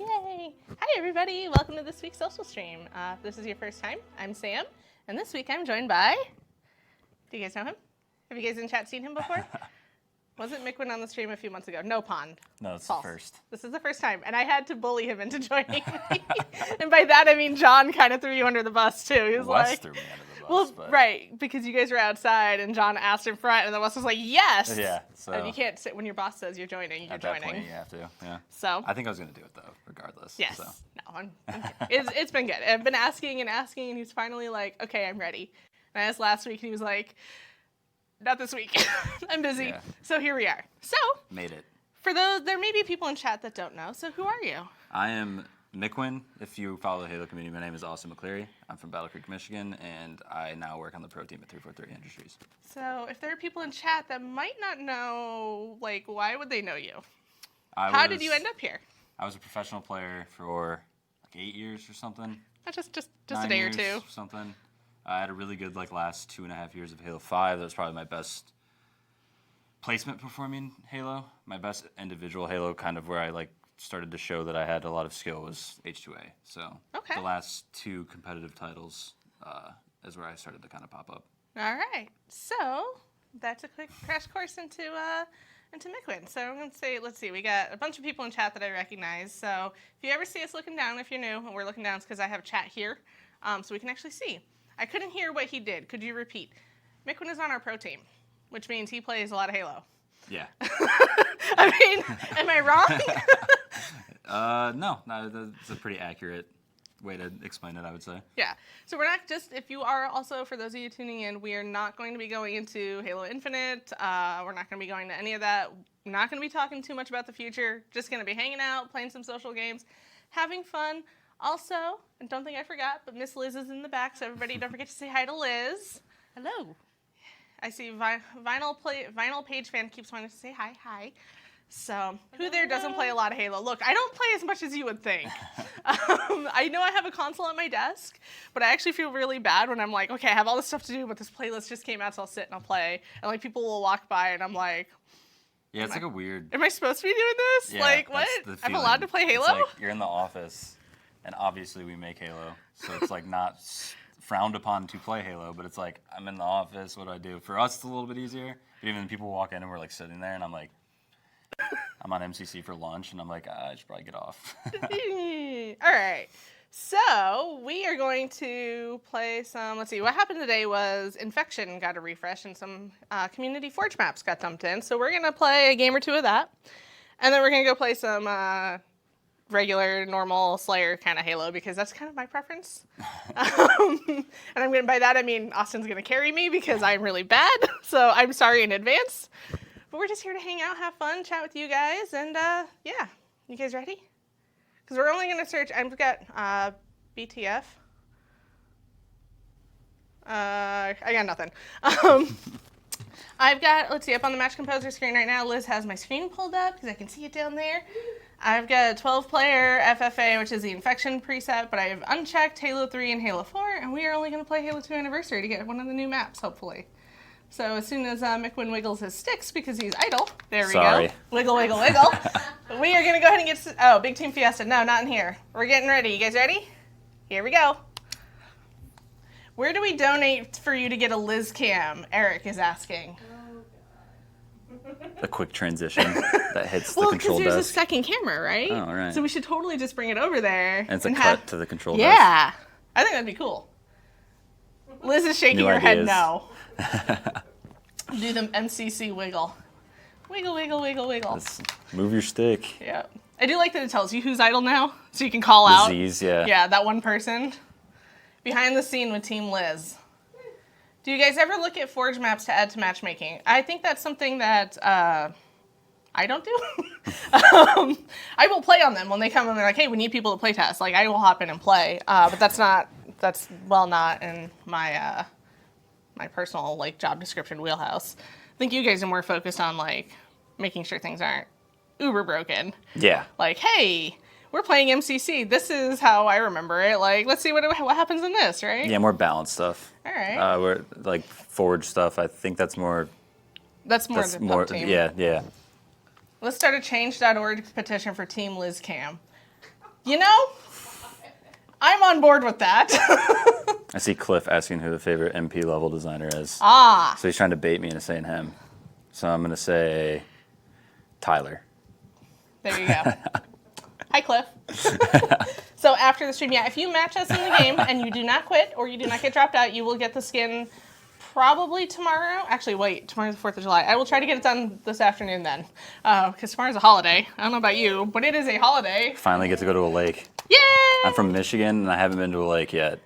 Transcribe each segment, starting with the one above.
Yay! Hi everybody, welcome to this week's social stream. If this is your first time, I'm Sam, and this week I'm joined by, do you guys know him? Have you guys in chat seen him before? Wasn't MikWINNING on the stream a few months ago? No pond. No, it's False. the first. This is the first time, and I had to bully him into joining me. And by that I mean John kind of threw you under the bus too. He was Wes threw me under the bus. well, but... right, because you guys were outside and John asked in front, and the Wes was like, yes! Yeah, so... And you can't sit when your boss says you're joining, you're At that joining. point, you have to, yeah. So. I think I was going to do it, though, regardless. Yes. So. No, it's been good. I've been asking, and he's finally like, okay, I'm ready. And I asked last week, and he was like, not this week. I'm busy. Yeah. So here we are. So. Made it. For those, there may be people in chat that don't know. So who are you? I am MikWINNING. If you follow the Halo community, my name is Austin McCleary. I'm from Battle Creek, Michigan, and I now work on the pro team at 343 Industries. So if there are people in chat that might not know, like, why would they know you? How did you end up here? I was a professional player for like 8 years or something. Just a day or two. Or something. I had a really good last 2.5 years of Halo 5. That was probably my best placement performing Halo. My best individual Halo, kind of where I started to show that I had a lot of skill, was H2A. So okay. The last 2 competitive titles is where I started to kind of pop up. All right. So that's a quick crash course into MikWINNING. So I'm going to say, let's see, we got a bunch of people in chat that I recognize. So if you ever see us looking down, if you're new, and we're looking down, it's because I have chat here, so we can actually see. I couldn't hear what he did. Could you repeat? MikWINNING is on our pro team, which means he plays a lot of Halo. Yeah. I mean, am I wrong? No, that's a pretty accurate way to explain it, I would say. Yeah. So we're not just, if you are also, for those of you tuning in, we are not going to be going into Halo Infinite. We're not going to be going to any of that. We're not going to be talking too much about the future. Just going to be hanging out, playing some social games, having fun. Also, and don't think I forgot, but Miss Liz is in the back, so everybody don't forget to say hi to Liz. Hello. I see Vinyl Page fan keeps wanting to say hi. So, who there doesn't play a lot of Halo? Look, I don't play as much as you would think. I know I have a console at my desk, but I actually feel really bad when I'm like, okay, I have all this stuff to do, but this playlist just came out, so I'll sit and I'll play. And people will walk by, and I'm like, yeah, it's like a weird. Am I supposed to be doing this? Yeah, what? The I'm allowed to play Halo? It's like you're in the office, and obviously we make Halo, so it's not frowned upon to play Halo, but it's like, I'm in the office, what do I do? For us, it's a little bit easier. But even people walk in and we're sitting there, and I'm like, I'm on MCC for lunch, and I'm like, I should probably get off. All right. So we are going to play some, let's see, what happened today was Infection got a refresh and some community Forge maps got dumped in. So we're going to play a game or two of that. And then we're going to go play some regular, normal Slayer kind of Halo, because that's kind of my preference. And by that I mean Austin's going to carry me because I'm really bad. So I'm sorry in advance. But we're just here to hang out, have fun, chat with you guys, and yeah. You guys ready? Because we're only going to search, I've got BTF. I got nothing. I've got, let's see, up on the Match Composer screen right now, Liz has my screen pulled up because I can see it down there. I've got a 12-player FFA, which is the Infection preset, but I have unchecked Halo 3 and Halo 4, and we are only going to play Halo 2 Anniversary to get one of the new maps, hopefully. So as soon as MikWINNING wiggles his sticks because he's idle, there we go. Wiggle, wiggle, wiggle. We are going to go ahead and get, oh, Big Team Fiesta. No, not in here. We're getting ready. You guys ready? Here we go. Where do we donate for you to get a Liz cam? Eric is asking. A quick transition that hits the control desk. Well, because there's a second camera, right? Oh, right. So we should totally just bring it over there. And it's a cut to the control desk. Yeah. I think that'd be cool. Liz is shaking her head no. Do the MCC wiggle. Wiggle, wiggle, wiggle, wiggle. Let's move your stick. Yeah. I do like that it tells you who's idle now, so you can call out. Disease, yeah. Yeah, that one person. Behind the scene with Team Liz. Do you guys ever look at Forge maps to add to matchmaking? I think that's something that I don't do. I will play on them when they come and they're like, hey, we need people to play test. I will hop in and play, but that's not in my my personal job description wheelhouse. I think you guys are more focused on making sure things aren't uber broken. Yeah. Hey, we're playing MCC. This is how I remember it. Let's see what happens in this, right? Yeah, more balanced stuff. All right. We're Forge stuff. I think that's more. That's more team. Yeah. Let's start a change.org petition for Team Liz Cam. You know, I'm on board with that. I see Cliff asking who the favorite MP level designer is. Ah. So he's trying to bait me into saying him. So I'm going to say Tyler. There you go. Hi, Cliff. So after the stream, yeah, if you match us in the game and you do not quit or you do not get dropped out, you will get the skin probably tomorrow. Actually, wait, tomorrow's the 4th of July. I will try to get it done this afternoon then, because tomorrow's a holiday. I don't know about you, but it is a holiday. Finally get to go to a lake. Yay! I'm from Michigan, and I haven't been to a lake yet.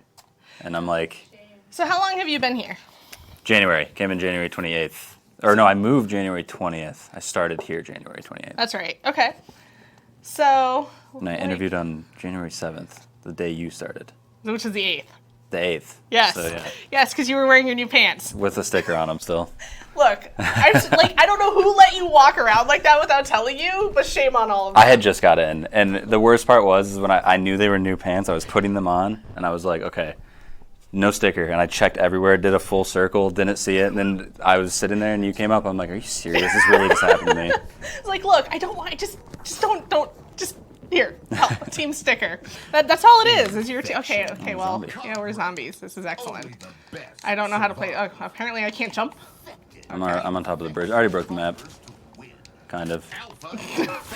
And I'm like... So how long have you been here? January. Came in January 28th. Or no, I moved January 20th. I started here January 28th. That's right. Okay. So... And I interviewed on January 7th, the day you started. Which is the 8th. The 8th. Yes. So, yeah. Yes, because you were wearing your new pants. With a sticker on them still. Look, I don't know who let you walk around like that without telling you, but shame on all of them. I had just got in, and the worst part was is when I knew they were new pants, I was putting them on, and I was like, okay, no sticker. And I checked everywhere, did a full circle, didn't see it, and then I was sitting there, and you came up. I'm like, are you serious? This really just happened to me. It's like, look, I don't want, just don't, just here, team sticker. That's all it is your team. Okay, well, yeah, we're zombies. This is excellent. I don't know how to play. Oh, apparently I can't jump. I'm on top of the bridge. I already broke the map. Kind of.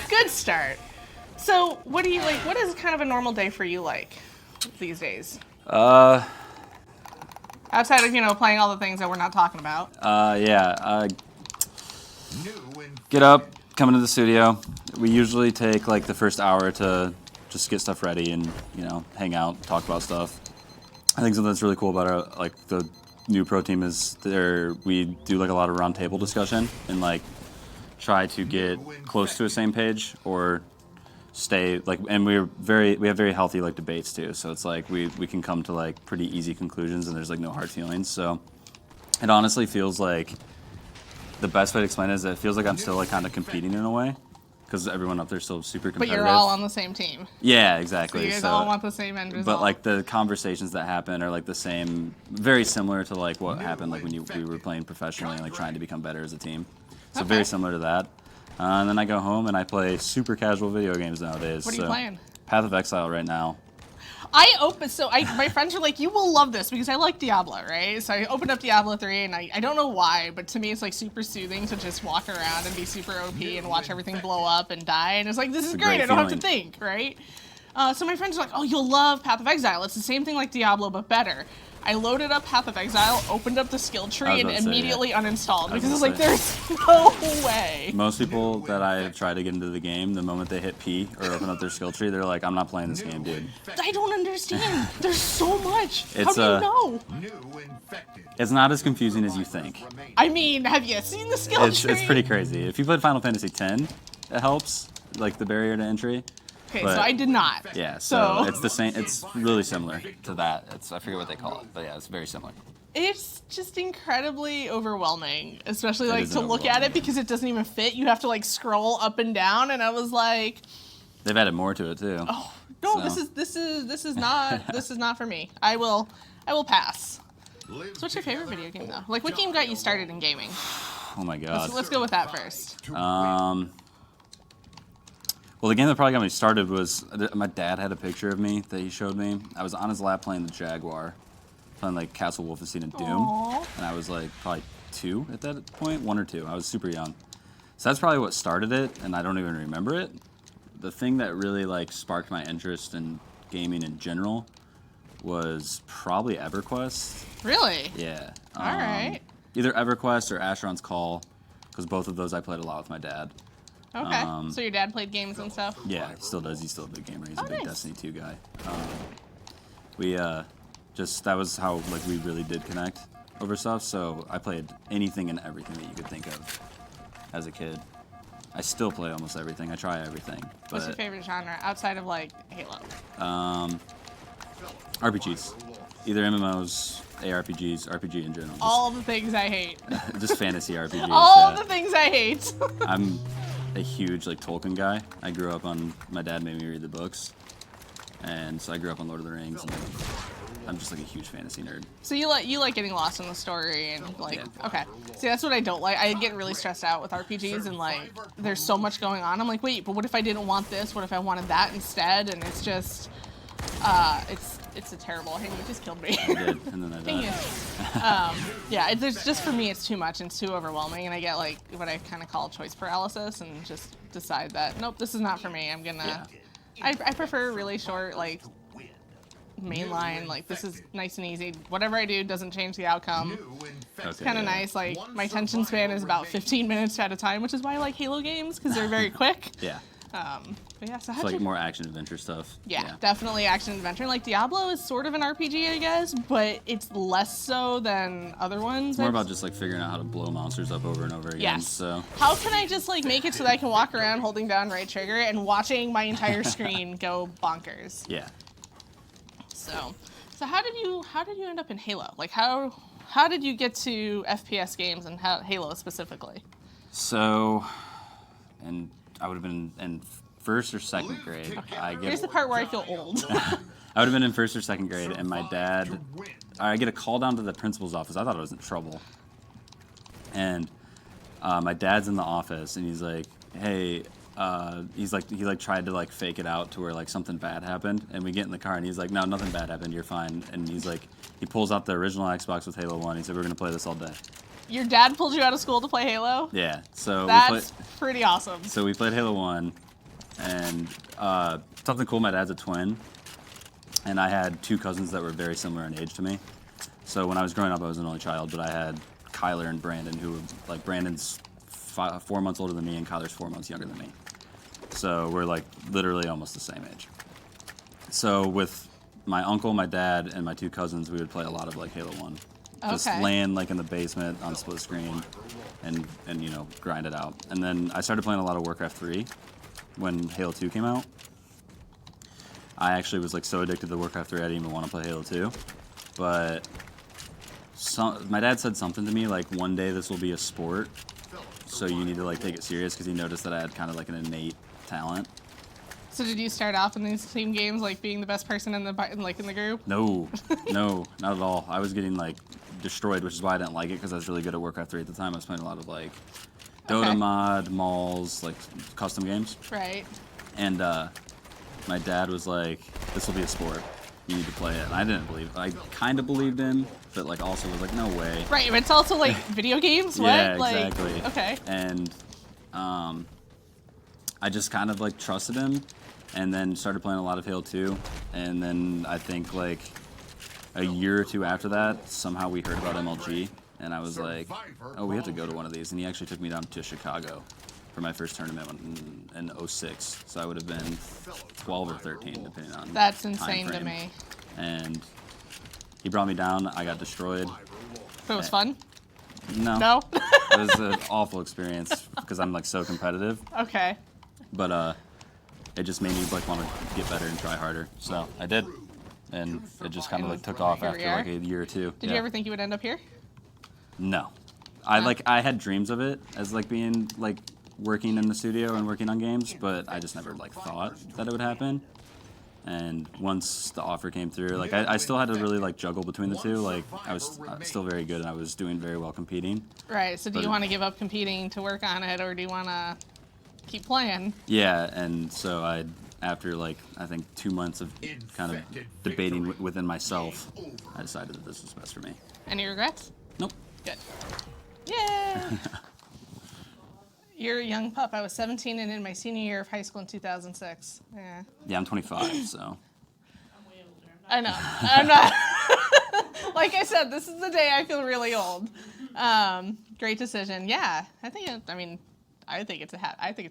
Good start. So, what do you like? What is kind of a normal day for you like these days? Outside of playing all the things that we're not talking about. Yeah. Get up, come into the studio. We usually take like the first hour to just get stuff ready and hang out, talk about stuff. I think something that's really cool about the new pro team is we do like a lot of round table discussion and like try to get close to a same page or stay like, and we have very healthy like debates too. So it's like we can come to like pretty easy conclusions and there's like no hard feelings. So it honestly feels like the best way to explain it is that it feels like I'm still like kind of competing in a way because everyone up there's still super competitive. But you're all on the same team. Yeah, exactly. So you guys all want the same end result. But like the conversations that happen are like the same, very similar to like what happened like when we were playing professionally and like trying to become better as a team. So very similar to that. And then I go home and I play super casual video games nowadays. What are you playing? Path of Exile right now. My friends are like, you will love this because I like Diablo, right? So I opened up Diablo 3 and I don't know why, but to me it's like super soothing to just walk around and be super OP and watch everything blow up and die. And it's like, this is great. I don't have to think, right? So my friends are like, oh, you'll love Path of Exile. It's the same thing like Diablo, but better. I loaded up Path of Exile, opened up the skill tree, and immediately uninstalled because I was like, there's no way. Most people that I try to get into the game, the moment they hit P or open up their skill tree, they're like, I'm not playing this game, dude. I don't understand. There's so much. It's, how do you know? It's not as confusing as you think. I mean, have you seen the skill tree? It's pretty crazy. If you played Final Fantasy X, it helps, like the barrier to entry. Okay, so I did not. Yeah, so it's the same. It's really similar to that. I forget what they call it, but yeah, it's very similar. It's just incredibly overwhelming, especially like to look at it because it doesn't even fit. You have to like scroll up and down, and I was like, they've added more to it too. Oh no, so. this is not for me. I will pass. So what's your favorite video game though? Like what game got you started in gaming? Oh my god. Let's go with that first. Well, the game that probably got me started was, my dad had a picture of me that he showed me. I was on his lap playing the Jaguar, playing like Castle Wolfenstein and Doom. Aww. And I was like probably 2 at that point, 1 or 2. I was super young. So that's probably what started it, and I don't even remember it. The thing that really like sparked my interest in gaming in general was probably EverQuest. Really? Yeah. All right. Either EverQuest or Asheron's Call, because both of those I played a lot with my dad. Okay, so your dad played games and stuff? Yeah, he still does. He's still a big gamer. He's a big nice. Destiny 2 guy. That was how like we really did connect over stuff. So I played anything and everything that you could think of as a kid. I still play almost everything. I try everything. What's your favorite genre outside of like Halo? RPGs. Either MMOs, ARPGs, RPG in general. All the things I hate. Just fantasy RPGs. All the things I hate. I'm a huge like Tolkien guy. I grew up on, my dad made me read the books, and so I grew up on Lord of the Rings and I'm just like a huge fantasy nerd. So you like getting lost in the story and like Yeah. okay. See, that's what I don't like. I get really stressed out with RPGs and like there's so much going on. I'm like, wait, but what if I didn't want this? What if I wanted that instead? And it's just it's a terrible. Hey, you just killed me. I did, and then I Dang died. you. Yeah, there's just for me it's too much and it's too overwhelming, and I get like what I kind of call choice paralysis and just decide that nope, this is not for me. I'm gonna. Yeah. I prefer really short like mainline, like this is nice and easy. Whatever I do doesn't change the outcome. It's Okay, kind of yeah. nice. Like my attention span is about 15 minutes at a time, which is why I like Halo games because they're very quick. Yeah. But yeah, so It's how'd like you? more action adventure stuff. Yeah, definitely action adventure. Like Diablo is sort of an RPG, I guess, but it's less so than other ones. It's more about just like figuring out how to blow monsters up over and over again. Yes. So How can I just like make it so that I can walk around holding down right trigger and watching my entire screen go bonkers? yeah. So how did you end up in Halo? Like how did you get to FPS games and Halo specifically? So, and I would have been in first or second grade. Here's the part where I feel old. I would have been in first or second grade, and my dad, I get a call down to the principal's office. I thought I was in trouble. And my dad's in the office, and he's like, hey, he tried to like fake it out to where like something bad happened. And we get in the car, and he's like, no, nothing bad happened. You're fine. And he's like, he pulls out the original Xbox with Halo 1. He said, we're going to play this all day. Your dad pulled you out of school to play Halo? Yeah. So That's pretty awesome. So we played Halo 1, and something cool, my dad's a twin, and I had two cousins that were very similar in age to me. So when I was growing up, I was an only child, but I had Kyler and Brandon, who were, like, Brandon's 4 months older than me, and Kyler's 4 months younger than me. So we're, like, literally almost the same age. So with my uncle, my dad, and my two cousins, we would play a lot of, like, Halo 1. Just Okay. laying like in the basement on split screen and you know, grind it out. And then I started playing a lot of Warcraft 3 when Halo 2 came out. I actually was like so addicted to Warcraft 3 I didn't even want to play Halo 2. But my dad said something to me like, one day this will be a sport, so you need to like take it serious, because he noticed that I had kind of like an innate talent. So did you start off in these team games like being the best person in the group? No, no, not at all. I was getting like destroyed, which is why I didn't like it, because I was really good at Warcraft 3 at the time. I was playing a lot of like Dota Okay. mod, malls, like custom games. Right. And my dad was like, this will be a sport. You need to play it. And I didn't believe. I kind of believed him, but like also was like, no way. Right, but it's also like video games. What? Yeah, like, exactly. Okay. And I just kind of like trusted him, and then started playing a lot of Halo 2. And then I think like a year or two after that, somehow we heard about MLG, and I was like, oh, we have to go to one of these. And he actually took me down to Chicago for my first tournament in 06. So I would have been 12 or 13, depending on That's time insane to frame. me. And he brought me down. I got destroyed. But it was fun? No. No? It was an awful experience because I'm like so competitive. Okay. But it just made me like want to get better and try harder. So I did, and it just kind of like took off Here we after like are. a year or two. Did you ever think you would end up here? No, I had dreams of it as like being like working in the studio and working on games, but I just never like thought that it would happen. And once the offer came through, like I still had to really like juggle between the two. Like I was still very good, and I was doing very well competing. Right. So do But- you want to give up competing to work on it, or do you want to keep playing? Yeah, and so after like I think 2 months of kind of debating within myself, I decided that this was best for me. Any regrets? Nope. Good. Yay! You're a young pup. I was 17 and in my senior year of high school in 2006. Yeah. Yeah, I'm 25, so. I know. I'm not. Like I said, this is the day I feel really old. Great decision. Yeah, I think it's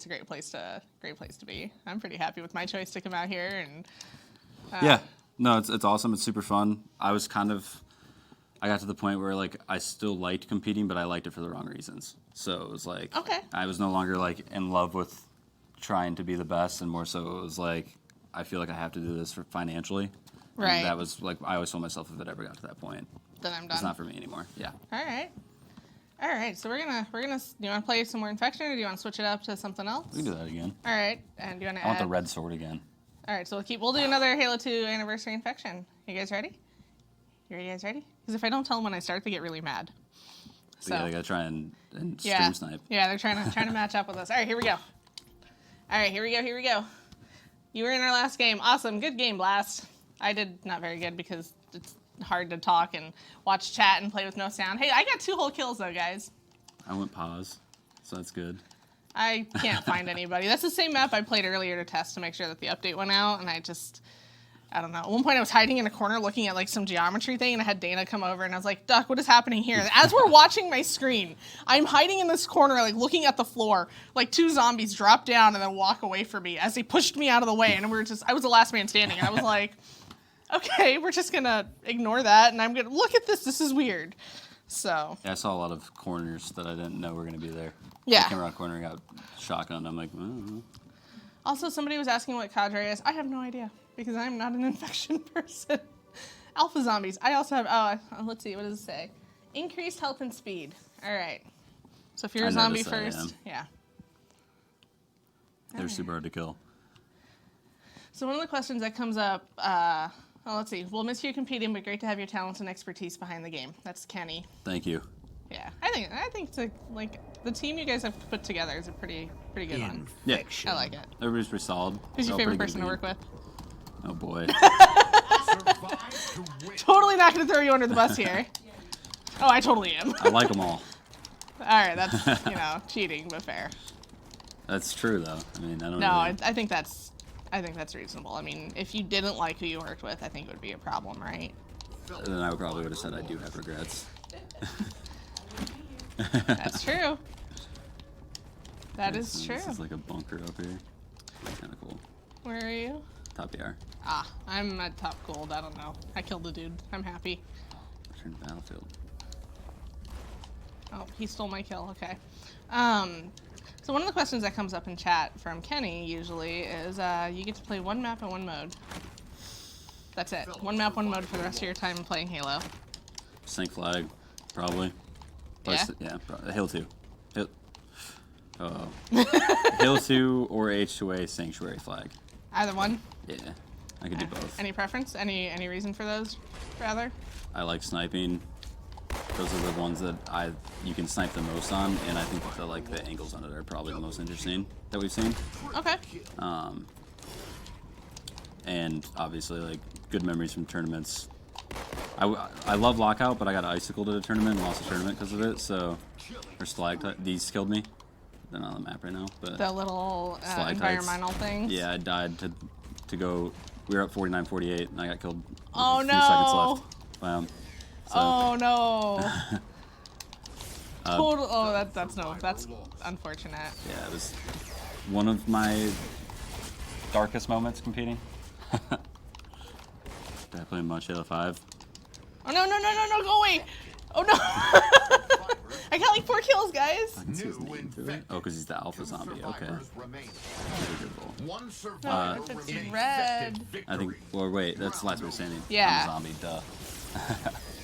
a great place to be. I'm pretty happy with my choice to come out here and. Yeah, no, it's awesome. It's super fun. I got to the point where like I still liked competing, but I liked it for the wrong reasons. So it was like, Okay. I was no longer like in love with trying to be the best, and more so it was like, I feel like I have to do this for financially. Right. And that was like, I always told myself if it ever got to that point, Then I'm it's done. not for me anymore. Yeah. All right. So we're gonna. Do you want to play some more Infection, or do you want to switch it up to something else? We can do that again. All right. And do you want to? I want the red sword again. All right. So we'll do another Halo 2 anniversary Infection. You guys ready? You guys ready? Because if I don't tell them when I start, they get really mad. So yeah, they gotta try and yeah, stream snipe. Yeah, they're trying to match up with us. All right, here we go. All right, here we go. You were in our last game. Awesome, good game, Blast. I did not very good because it's hard to talk and watch chat and play with no sound. Hey, I got 2 whole kills though, guys. I went pause, so that's good. I can't find anybody. That's the same map I played earlier to test to make sure that the update went out, and I don't know. At one point I was hiding in a corner looking at like some geometry thing, and I had Dana come over and I was like, Duck, what is happening here? As we're watching my screen, I'm hiding in this corner like looking at the floor, like 2 zombies drop down and then walk away from me as they pushed me out of the way, and I was the last man standing, and I was like, okay, we're just gonna ignore that, and I'm gonna look at this is weird. So yeah, I saw a lot of corners that I didn't know were gonna be there. Yeah. I came around a corner and got shotgunned. I'm like, Also, somebody was asking what cadre is. I have no idea because I'm not an infection person. Alpha zombies. I also have, let's see, what does it say? Increased health and speed. All right. So if you're a zombie first, yeah. They're super hard to kill. So one of the questions that comes up, let's see. We'll miss you competing, but great to have your talents and expertise behind the game. That's Kenny. Thank you. Yeah, I think the team you guys have put together is a pretty good one. Yeah, I like it. Everybody's pretty solid. Who's your favorite person to work with? Oh boy. Totally not going to throw you under the bus here. Oh, I totally am. I like them all. All right, that's cheating, but fair. That's true though. I mean, I don't. No, really... I think that's reasonable. I mean, if you didn't like who you worked with, I think it would be a problem, right? Then I probably would have said I do have regrets. That's true. That is true. This is like a bunker up here. Kind of cool. Where are you? Top BR. I'm at top gold. I don't know. I killed the dude. I'm happy. Return to battlefield. Oh, he stole my kill. Okay. So one of the questions that comes up in chat from Kenny usually is you get to play one map and one mode. That's it. One map, one mode for the rest of your time playing Halo. Sync flag, probably. Yeah? Yeah, Halo 2. Halo 2 or H2A Sanctuary flag. Either one? Yeah, I could do both. Any preference? Any reason for those, rather? I like sniping. Those are the ones that you can snipe the most on, and I think the angles on it are probably the most interesting that we've seen. Okay. And obviously like good memories from tournaments. I love Lockout, but I got icicled at a tournament and lost a tournament because of it. So, or stalactite. These killed me. They're not on the map right now, but the little environmental things. Yeah, I died to go. We were up 49-48, and I got killed. Oh with a no! few seconds left. Wow. So, oh no! Total. Oh, that's unfortunate. Yeah, it was one of my darkest moments competing. Did I play much Halo 5? Oh no, go away! Oh no! I got like 4 kills, guys! I can see his name through it. Oh, because he's the alpha zombie, okay. No, if it's red. I think, well wait, that's last man standing. Yeah. I'm a zombie, duh.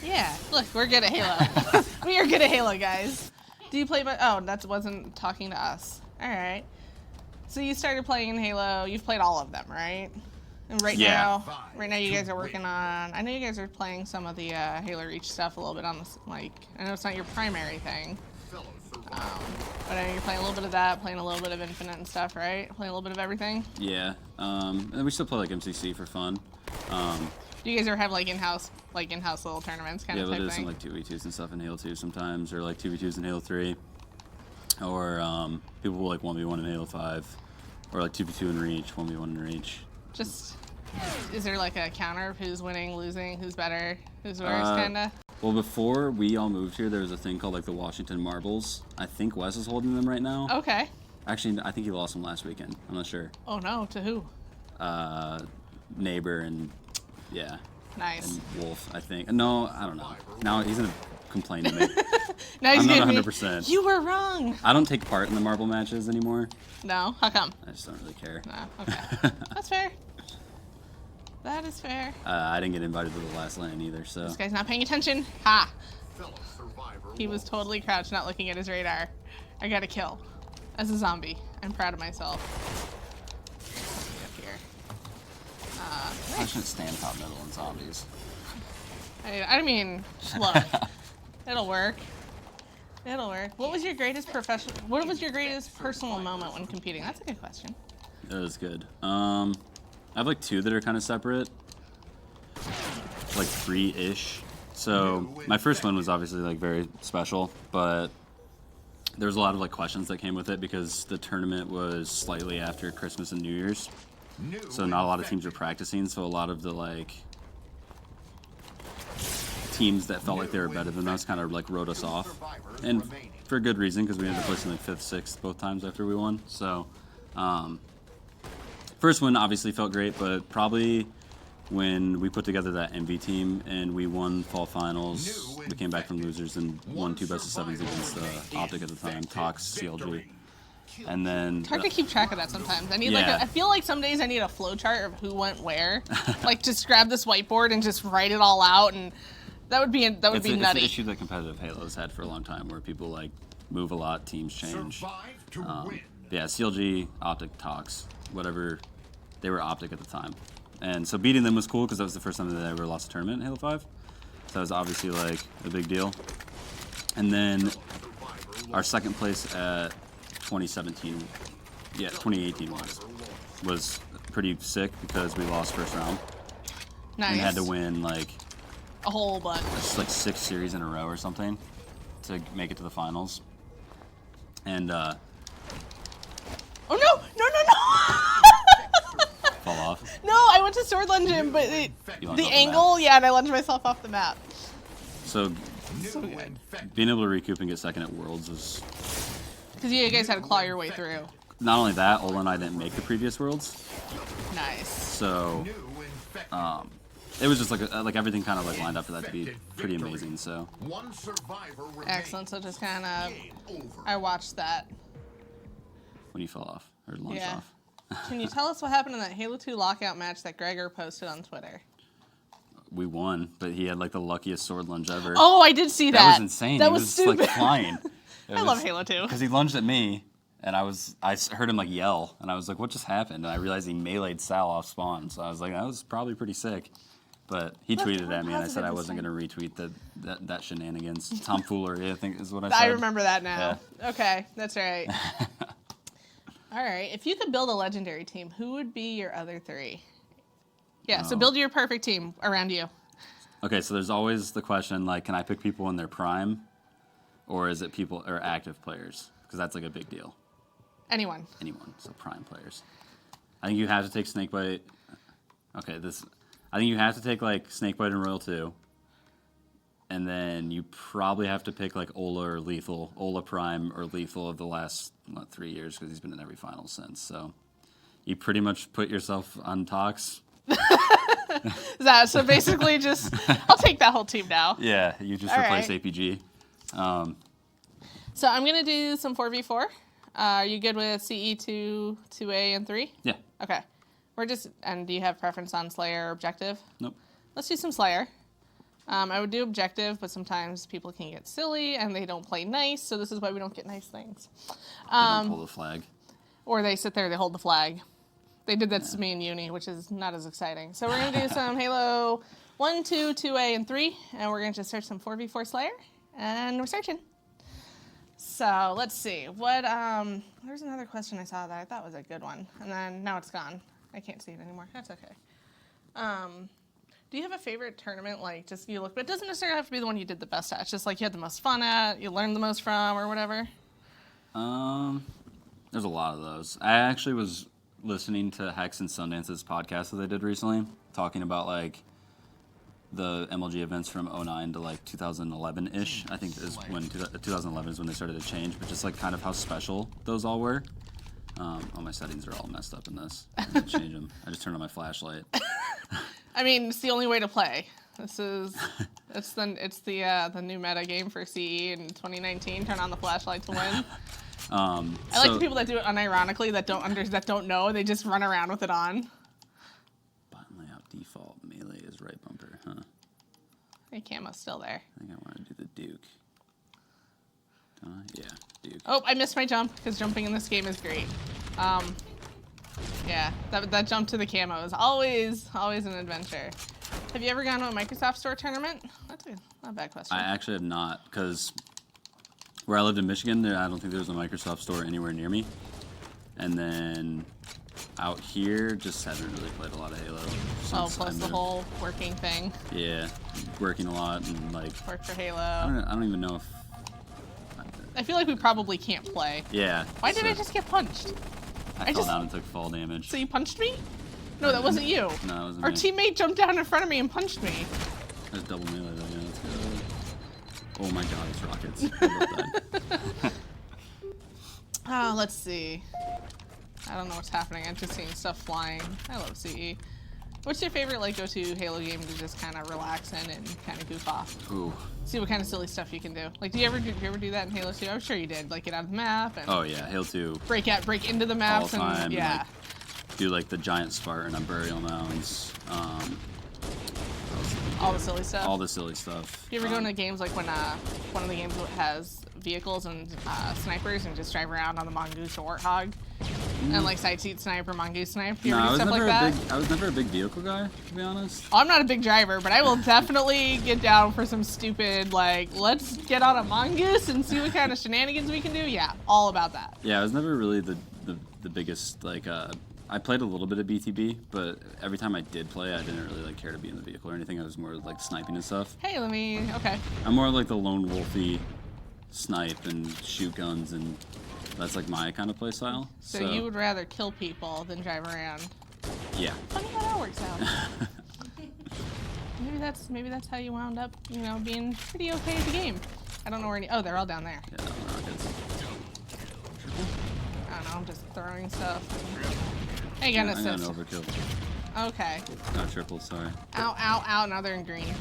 Yeah, look, we're good at Halo. We are good at Halo, guys. Do you play that wasn't talking to us. Alright. So you started playing in Halo, you've played all of them, right? And right now you guys are working on, I know you guys are playing some of the Halo Reach stuff a little bit on this, like, I know it's not your primary thing. But I know you're playing a little bit of that, playing a little bit of Infinite and stuff, right? Playing a little bit of everything? Yeah, and we still play like MCC for fun. Do you guys ever have like in-house little tournaments kind of type thing? Yeah, we'll do some like 2v2s and stuff in Halo 2 sometimes, or like 2v2s in Halo 3. Or people will like 1v1 in Halo 5. Or like 2v2 in Reach, 1v1 in Reach. Just, is there like a counter of who's winning, losing, who's better, who's worse, kinda? Well, before we all moved here, there was a thing called like the Washington Marbles. I think Wes is holding them right now. Okay. Actually, I think he lost them last weekend. I'm not sure. Oh no, to who? Neighbor and, yeah. Nice. And Wolf, I think. No, I don't know. Now he's gonna complain to me. Now he's I'm not gonna 100%. You were wrong. I don't take part in the marble matches anymore. No? How come? I just don't really care. No, okay. That's fair. That is fair. I didn't get invited to the last LAN either, so. This guy's not paying attention. Ha! He was totally crouched, not looking at his radar. I got a kill. As a zombie. I'm proud of myself. Up here. I shouldn't stand top middle in zombies. I mean, look, it'll work. It'll work. What was your greatest What was your greatest personal moment when competing? That's a good question. That is good. I have like two that are kind of separate, like three-ish. So my first one was obviously like very special, but there was a lot of like questions that came with it because the tournament was slightly after Christmas and New Year's, so not a lot of teams were practicing. So a lot of the like teams that felt like they were better than us kind of like wrote us off, and for good reason because we ended up placing like 5th, 6th both times after we won. So first one obviously felt great, but probably when we put together that MV team and we won fall finals, we came back from losers and won 2 best-of-7s against Optic at the time, Tox, CLG. And then It's hard to keep track of that sometimes. I need like Yeah. I feel like some days I need a flow chart of who went where. Like just grab this whiteboard and just write it all out, and that would be it's nutty. an issue that competitive Halo's had for a long time, where people like move a lot, teams change. Yeah, CLG, Optic, Tox, whatever. They were Optic at the time, and so beating them was cool because that was the first time that they ever lost a tournament in Halo 5. So that was obviously like a big deal. And then our second place at 2018 was pretty sick because we lost first round. Nice. And had to win like a whole bunch. just like 6 series in a row or something to make it to the finals. And Oh no! No! No! No! fall off. No, I went to sword lunge him, but You lunged the off the angle, yeah, and I lunged myself off the map. So So good. being able to recoup and get second at Worlds was Because you guys had to claw your way through. not only that. Ola and I didn't make the previous Worlds, Nice. so it was just like everything kind of like lined up for that to be pretty amazing. So Excellent. So just kind of, I watched that. when you fell off or launched Yeah. off, Can you tell us what happened in that Halo 2 lockout match that Gregor posted on Twitter? we won, but he had like the luckiest sword lunge ever. Oh, I did see that. That was insane. That He was like stupid. flying. I love Halo 2. Because he lunged at me, and I heard him like yell, and I was like, "What just happened?" And I realized he melee'd Sal off spawn, so I was like, "That was probably pretty sick." But he That's tweeted at me, and I said I positive wasn't this going to retweet that shenanigans. Tomfoolery, I think is what I said. I remember that now. Okay, that's right. All right. If you could build a legendary team, who would be your other 3? Yeah, so build your perfect team around you. Okay, so there's always the question, like, can I pick people in their prime, or is it people or active players? Because that's like a big deal. Anyone. Anyone, so prime players. I think you have to take Snakebite. Okay, I think you have to take like Snakebite and Royal 2. And then you probably have to pick like Ola or Lethal. Ola Prime or Lethal of the last 3 years because he's been in every final since. So you pretty much put yourself on Tox. So basically just, I'll take that whole team now. Yeah, you just All replace right. APG. So I'm going to do some 4v4. Are you good with CE 2, 2A, and 3? Yeah. Okay. And do you have preference on Slayer or Objective? Nope. Let's do some Slayer. I would do Objective, but sometimes people can get silly and they don't play nice, so this is why we don't get nice things. They don't pull the flag. Or they sit there, they hold the flag. They did that to me in uni, which is not as exciting. So we're going to do some Halo 1, 2, 2A, and 3, and we're going to just search some 4v4 Slayer, and we're searching. So let's see. There's another question I saw that I thought was a good one, and then now it's gone. I can't see it anymore. That's okay. Do you have a favorite tournament, like just you look, but it doesn't necessarily have to be the one you did the best at. It's just like you had the most fun at, you learned the most from, or whatever? There's a lot of those. I actually was listening to Hex and Sundance's podcast that they did recently, talking about like the MLG events from 09 to like 2011-ish. I think is when 2011 is when they started to change, but just like kind of how special those all were. All my settings are all messed up in this. I need to change them. I just turned on my flashlight. I mean, it's the only way to play. It's the new meta game for CE in 2019. Turn on the flashlight to win. I like the people that do it unironically that don't know. They just run around with it on. Button layout default melee is right bumper, huh? Hey, camo's still there. I think I want to do the Duke. Yeah, Duke. Oh, I missed my jump because jumping in this game is great. Yeah, that jump to the camo is always an adventure. Have you ever gone to a Microsoft Store tournament? That's not a bad question. I actually have not, because where I lived in Michigan, I don't think there was a Microsoft Store anywhere near me. And then out here, just haven't really played a lot of Halo. Oh, since I plus the moved. whole working thing. Yeah, working a lot and like Work for I Halo. don't even know if. I feel like we probably can't play. Yeah. Why did so I just get punched? I I fell just- down and took fall damage. So you punched me? No, that wasn't you. No, it wasn't Our me. teammate jumped down in front of me and punched me. That's double melee though. Yeah, let's go. Oh my god, it's rockets. I love that. Oh, let's see. I don't know what's happening. I'm just seeing stuff flying. I love CE. What's your favorite like go-to Halo game to just kind of relax in and kind of goof off? Ooh. See what kind of silly stuff you can do. Like, do you ever do that in Halo 2? I'm sure you did. Like, get out of the map and Oh yeah, Halo 2. break into the maps All time, and yeah. like, do like the giant Spartan on burial mounds. What else did we All do? the silly stuff. All the silly stuff. Do you ever go into games like when one of the games has vehicles and snipers and just drive around on the Mongoose or Warthog and like sight seat snipe or Mongoose snipe? Do you No, ever I do was stuff never like that? I was never a big vehicle guy, to be honest. Oh, I'm not a big driver, but I will definitely get down for some stupid, like, let's get on a Mongoose and see what kind of shenanigans we can do. Yeah, all about that. Yeah, I was never really the biggest like. I played a little bit of BTB, but every time I did play, I didn't really like care to be in the vehicle or anything. I was more like sniping and stuff. Hey, okay. I'm more like the lone wolfy snipe and shoot guns, and that's like my kind of play style. So you would rather kill people than drive around. Yeah. Funny how that works out. maybe that's how you wound up, being pretty okay at the game. I don't know where any. Oh, they're all down there. Yeah, rockets. I don't know. I'm just throwing stuff. Hey, got an I got an assist. overkill. Okay. Not triple, sorry. Ow, ow, ow. Now they're in green.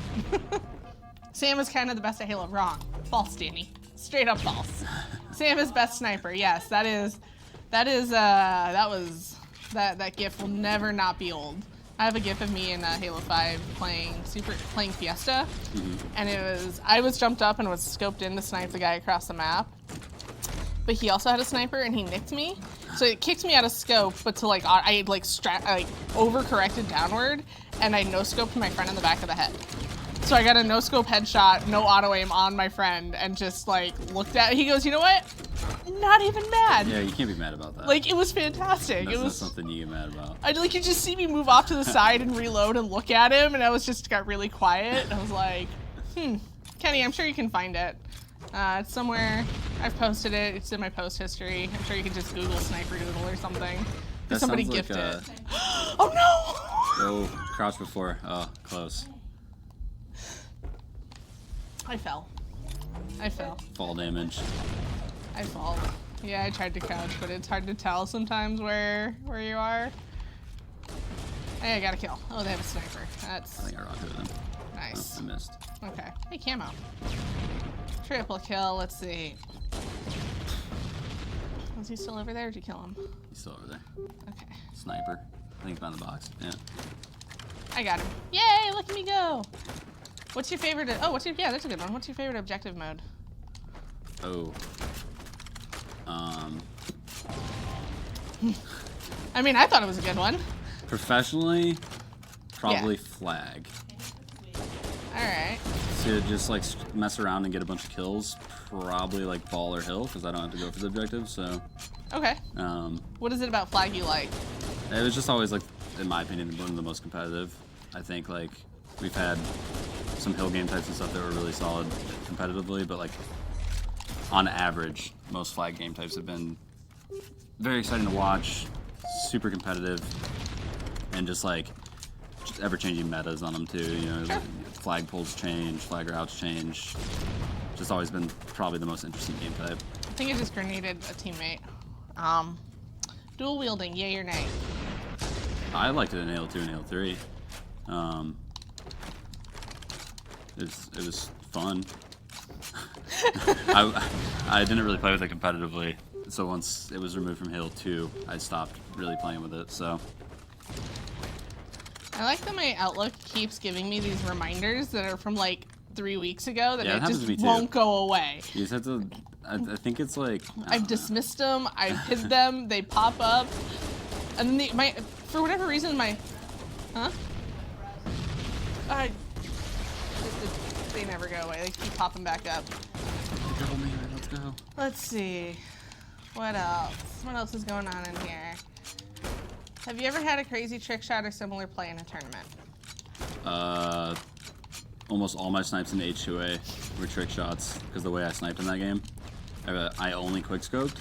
Sam is kind of the best at Halo. Wrong. False, Danny. Straight up false. Sam is best sniper. Yes, that GIF will never not be old. I have a GIF of me in Halo 5 playing Fiesta, and I was jumped up and was scoped in to snipe the guy across the map. But he also had a sniper and he nicked me. So it kicks me out of scope, but to I overcorrected downward and I no-scoped my friend in the back of the head. So I got a no-scope headshot, no auto-aim on my friend and just looked at it. He goes, you know what? Not even mad. Yeah, you can't be mad about that. Like, it was fantastic. That's It not was something you get mad about. you just see me move off to the side and reload and look at him and I got really quiet. I was like, Kenny, I'm sure you can find it. It's somewhere. I've posted it. It's in my post history. I'm sure you can just Google Sniper Doodle or something. That Somebody sounds gifted like, it. Oh no! Oh, crouch before. Oh, close. I fell. Fall damage. I fall. Yeah, I tried to crouch, but it's hard to tell sometimes where you are. Hey, I got a kill. Oh, they have a sniper. That's I think I rocketed him. nice. Oh, I missed. Okay. Hey, camo. Triple kill. Let's see. Was he still over there? Or did you kill him? He's still over there. Okay. Sniper. I think he's behind the box. Yeah. I got him. Yay! Look at me go. What's your favorite? Yeah, that's a good one. What's your favorite objective mode? Oh. I mean, I thought it was a good one. Professionally, probably flag. All right. To just mess around and get a bunch of kills, probably ball or hill, because I don't have to go for the objective. So. Okay. Um, What is it about flag you like? It was just always in my opinion, one of the most competitive. I think we've had some hill game types and stuff that were really solid competitively, but on average, most flag game types have been very exciting to watch, super competitive, and just ever-changing metas on them too. Sure. Flag pulls change, flag routes change. Just always been probably the most interesting game type. I think I just grenaded a teammate. Dual wielding, yay or nay? I liked it in Halo 2 and Halo 3. It was fun. I didn't really play with it competitively, so once it was removed from Halo 2, I stopped really playing with it. So I like that my Outlook keeps giving me these reminders that are from 3 weeks ago that Yeah, it it happens just to me too. won't go away. you just have to. I think it's I've dismissed them. I've hid them. They pop up, and then for whatever reason, huh? They never go away. They keep popping back up. Double me, let's go. Let's see. What else? What else is going on in here? Have you ever had a crazy trick shot or similar play in a tournament? Almost all my snipes in H2A were trick shots because the way I sniped in that game, I only quickscoped.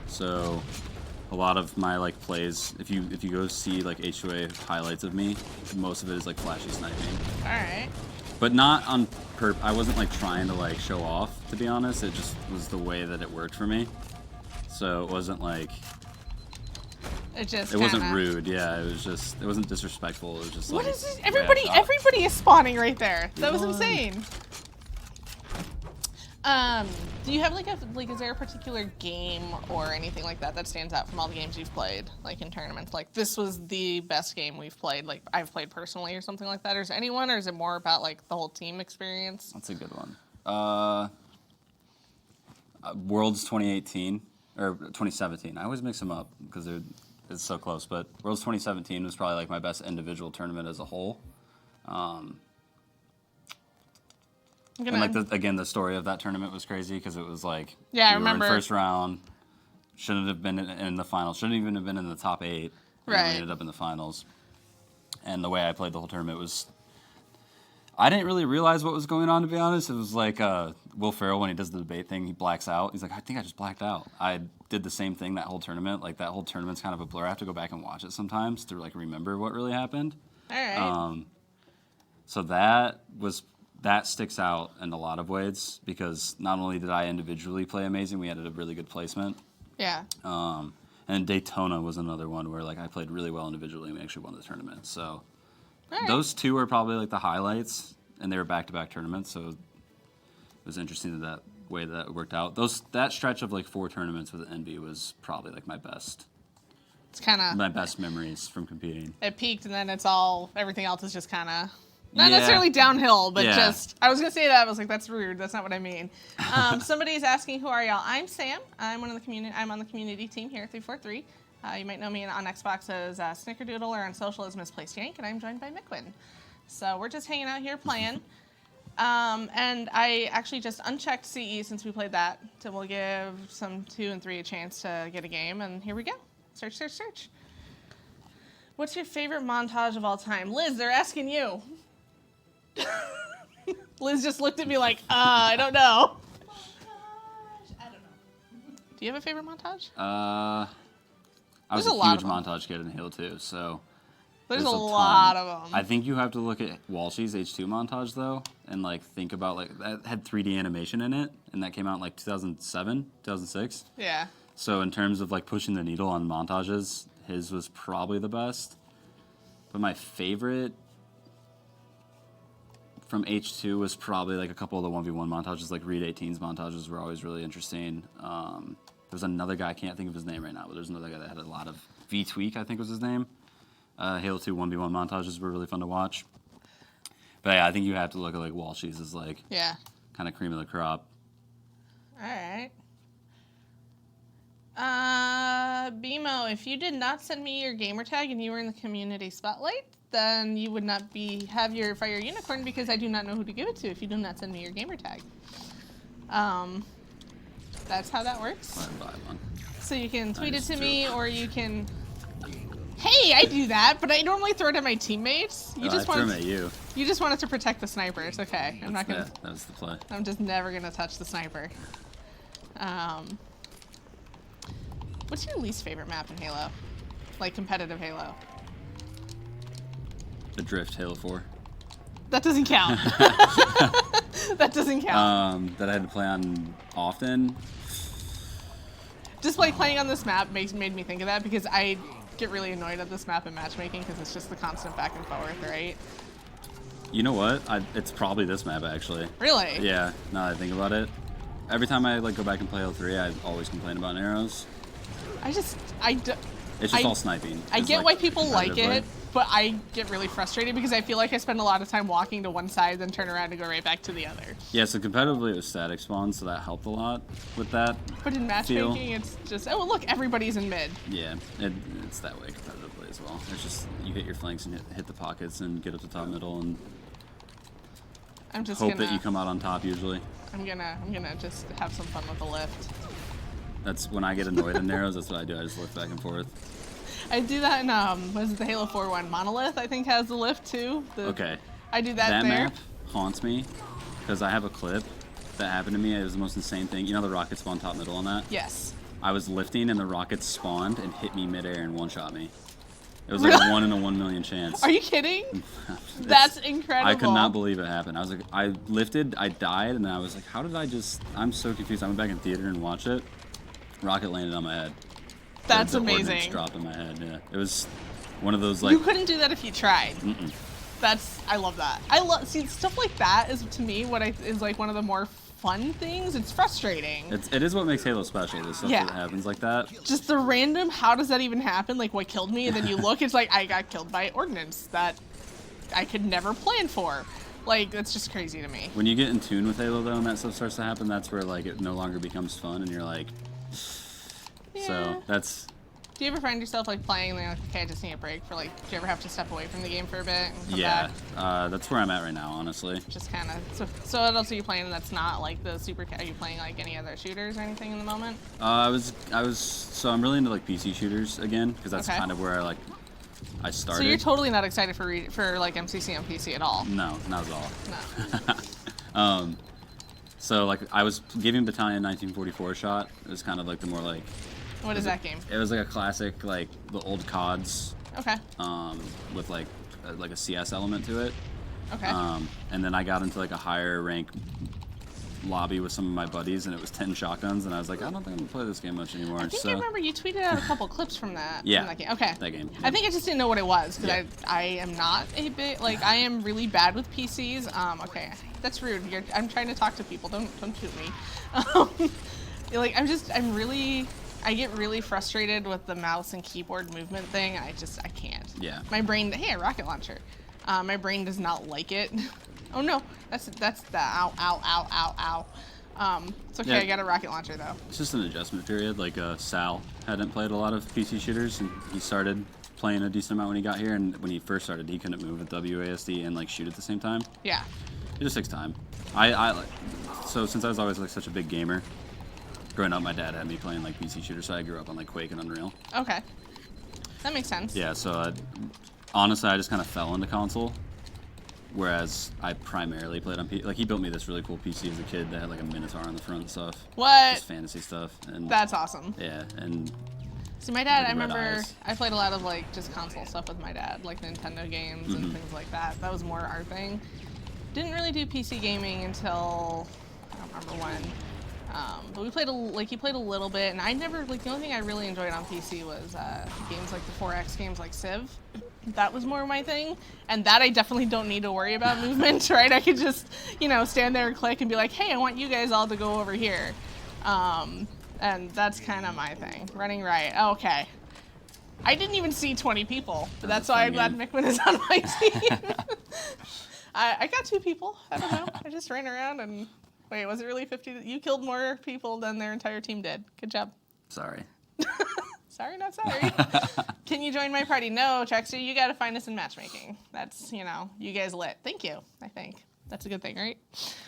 So a lot of my like plays, if you go see like H2A highlights of me, most of it is like flashy sniping. All right. But not on purpose. I wasn't like trying to like show off, to be honest. It just was the way that it worked for me. So it wasn't like It wasn't rude. Yeah, it wasn't disrespectful. It was just What like is this? the way I Everybody shot. is spawning right there. That was Come on. insane. Do you have is there a particular game or anything like that that stands out from all the games you've played, like in tournaments? Like this was the best game we've played, like I've played personally or something like that? Or is there anyone, or is it more about like the whole team experience? That's a good one. Worlds 2018 or 2017. I always mix them up because it's so close. But Worlds 2017 was probably like my best individual tournament as a whole. And like the story of that tournament was crazy because it was like Yeah, I we were remember. in first round, shouldn't have been in the finals, shouldn't even have been in the top 8. And Right. we ended up in the finals. And the way I played the whole tournament was, I didn't really realize what was going on, to be honest. It was like Will Ferrell when he does the debate thing, he blacks out. He's like, I think I just blacked out. I did the same thing that whole tournament. Like that whole tournament's kind of a blur. I have to go back and watch it sometimes to like remember what really happened. All right. So that sticks out in a lot of ways because not only did I individually play amazing, we had a really good placement. Yeah. And Daytona was another one where like I played really well individually and we actually won the tournament. So All right. those two are probably like the highlights, and they were back-to-back tournaments. So it was interesting that way that it worked out. That stretch of like 4 tournaments with Envy was probably like my best It's kind of memories from competing. it peaked, and then everything else is just kind of not Yeah. necessarily downhill, but Yeah. just I was gonna say that. I was like, that's rude. That's not what I mean. Somebody's asking, who are y'all? I'm Sam. I'm one of the community. I'm on the community team here at 343. You might know me on Xbox as Snickerdoodle or on social as Misplaced Yank, and I'm joined by MikWin. So we're just hanging out here playing. And I actually just unchecked CE since we played that, so we'll give some 2 and 3 a chance to get a game. And here we go. Search, search, search. What's your favorite montage of all time? Liz, they're asking you. Liz just looked at me like, I don't know. I don't know. Do you have a favorite montage? I was There's a a lot huge of 'em. montage kid in Halo 2, so There's a ton. lot of them. I think you have to look at Walshy's H2 montage though, and like think about like that had 3D animation in it, and that came out in like 2007, 2006. Yeah. So in terms of like pushing the needle on montages, his was probably the best. But my favorite from H2 was probably like a couple of the 1v1 montages, like Reed 18's montages were always really interesting. There's another guy, I can't think of his name right now, but there's another guy that had a lot of V-Tweak, I think was his name. Halo 2 1v1 montages were really fun to watch. But yeah, I think you have to look at like Walshy's as like Yeah. kind of cream of the crop. All right. BMO, if you did not send me your gamer tag and you were in the community spotlight, then you would not have your Fire Unicorn because I do not know who to give it to if you do not send me your gamer tag. That's how that works. Buy one. So you can tweet it just to threw me, it. or you can. Hey, I do that, but I normally throw it at my teammates. You I just threw him wanted. at you. You just wanted to protect the sniper. It's okay. I'm not gonna. That was the play. I'm just never gonna touch the sniper. What's your least favorite map in Halo? Like competitive Halo? Adrift Halo 4. That doesn't count. That doesn't count. That I had to play on often. Just like playing on this map made me think of that because I get really annoyed at this map in matchmaking because it's just the constant back and forth, right? You know what? It's probably this map actually. Really? Yeah. Now that I think about it, every time I like go back and play Halo 3, I always complain about arrows. It's just all sniping. I It's, get like, why people like competitively. it, but I get really frustrated because I feel like I spend a lot of time walking to one side, then turn around and go right back to the other. Yeah, so competitively it was static spawn, so that helped a lot with that. But in matchmaking, it's just, oh, look, everybody's in mid. Yeah, it's that way competitively as well. It's just you hit your flanks and hit the pockets and get up to top middle, and I'm just hope gonna that you come out on top usually. I'm gonna just have some fun with the lift. That's when I get annoyed in narrows. That's what I do. I just lift back and forth. I do that in what is it, the Halo 4 one? Monolith, I think, has the lift too. Okay. I do that That there. map haunts me because I have a clip that happened to me. It was the most insane thing. You know the rocket spawn top middle on that? Yes. I was lifting and the rocket spawned and hit me midair and one-shot me. It was like a 1 in a 1 million chance. Are you kidding? That's incredible. I could not believe it happened. I was like, I lifted, I died, and I was like, how did I just? I'm so confused. I went back in theater and watched it. Rocket landed on my head. That's the ordnance amazing. dropped in my head. Yeah, it was one of those You like. couldn't do that if you tried. I love that. See stuff like that is to me is like one of the more fun things. It's frustrating. It is what makes Halo special. The stuff Yeah. that happens like that. Just the random. How does that even happen? Like what killed me, and then you look. It's like I got killed by ordnance that I could never plan for. Like that's just crazy to me. When you get in tune with Halo though, and that stuff starts to happen, that's where like it no longer becomes fun, and you're like. Yeah. So that's. Do you ever find yourself like playing and like, okay, I just need a break for like, do you ever have to step away from the game for a bit and come Yeah, back? that's where I'm at right now, honestly. Just kind of, so what else are you playing that's not like the super, are you playing like any other shooters or anything in the moment? So I'm really into like PC shooters again, because that's Okay. kind of where I started. So you're totally not excited for like MCC on PC at all? No, not at all. No. So like I was giving Battalion 1944 a shot. It was kind of like the more like. What is that game? It was like a classic, like the old CODs, Okay. with like a CS element to it. Okay. And then I got into like a higher rank lobby with some of my buddies, and it was 10 shotguns, and I was like, I don't think I'm gonna play this game much anymore. I think so I remember you tweeted out a couple clips from that. Yeah, From that game. Okay. that game, I think I just didn't know what it was because Yeah. I am not a bit like I am really bad with PCs. Okay, that's rude. I'm trying to talk to people. Don't shoot me. I get really frustrated with the mouse and keyboard movement thing. I can't. Yeah. My brain. Hey, a rocket launcher. My brain does not like it. Oh no, that's the ow. It's okay. Yeah. I got a rocket launcher though. It's just an adjustment period. Like Sal hadn't played a lot of PC shooters, and he started playing a decent amount when he got here. And when he first started, he couldn't move with WASD and like shoot at the same time. Yeah. It just takes time. So since I was always like such a big gamer, growing up, my dad had me playing like PC shooters. So I grew up on like Quake and Unreal. Okay. That makes sense. Yeah. So honestly, I just kind of fell into console. Whereas I primarily played on PC. Like he built me this really cool PC as a kid that had like a Minotaur on the front and stuff. What? Just fantasy stuff. And That's awesome. yeah, and See, my dad, I Red remember eyes. I played a lot of like just console stuff with my dad, like Nintendo games Mm-hmm. and things like that. That was more our thing. Didn't really do PC gaming until I don't remember when. But we played he played a little bit, and I never the only thing I really enjoyed on PC was games like the 4X games like Civ. That was more my thing, and that I definitely don't need to worry about movement, right? I could just stand there and click and be like, hey, I want you guys all to go over here, and that's kind of my thing. Running right, okay. I didn't even see 20 people, but that's why I'm glad MikWin is on my team. I got 2 people. I don't know. I just ran around and wait, was it really 50? You killed more people than their entire team did. Good job. sorry. Sorry, not sorry. Can you join my party? No, Trexter, you got to find us in matchmaking. That's, you guys lit. Thank you, I think. That's a good thing, right?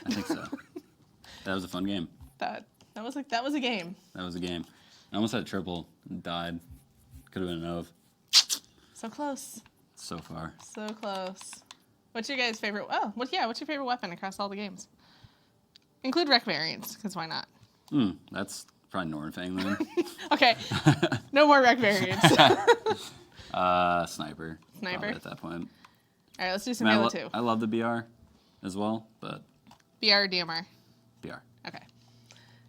I think so. That was a fun game. That was a game. That was a game. I almost had a triple and died. Could have been an OV. So close. So far. So close. What's your guys' favorite? Oh, what's your favorite weapon across all the games? Include rec variants, because why not? That's probably Nornfang then. Okay. No more rec variants. Sniper. Sniper? Probably at that point. All right, let's do some I, mean, Halo 2. I love the BR as well, but BR or DMR? BR. Okay.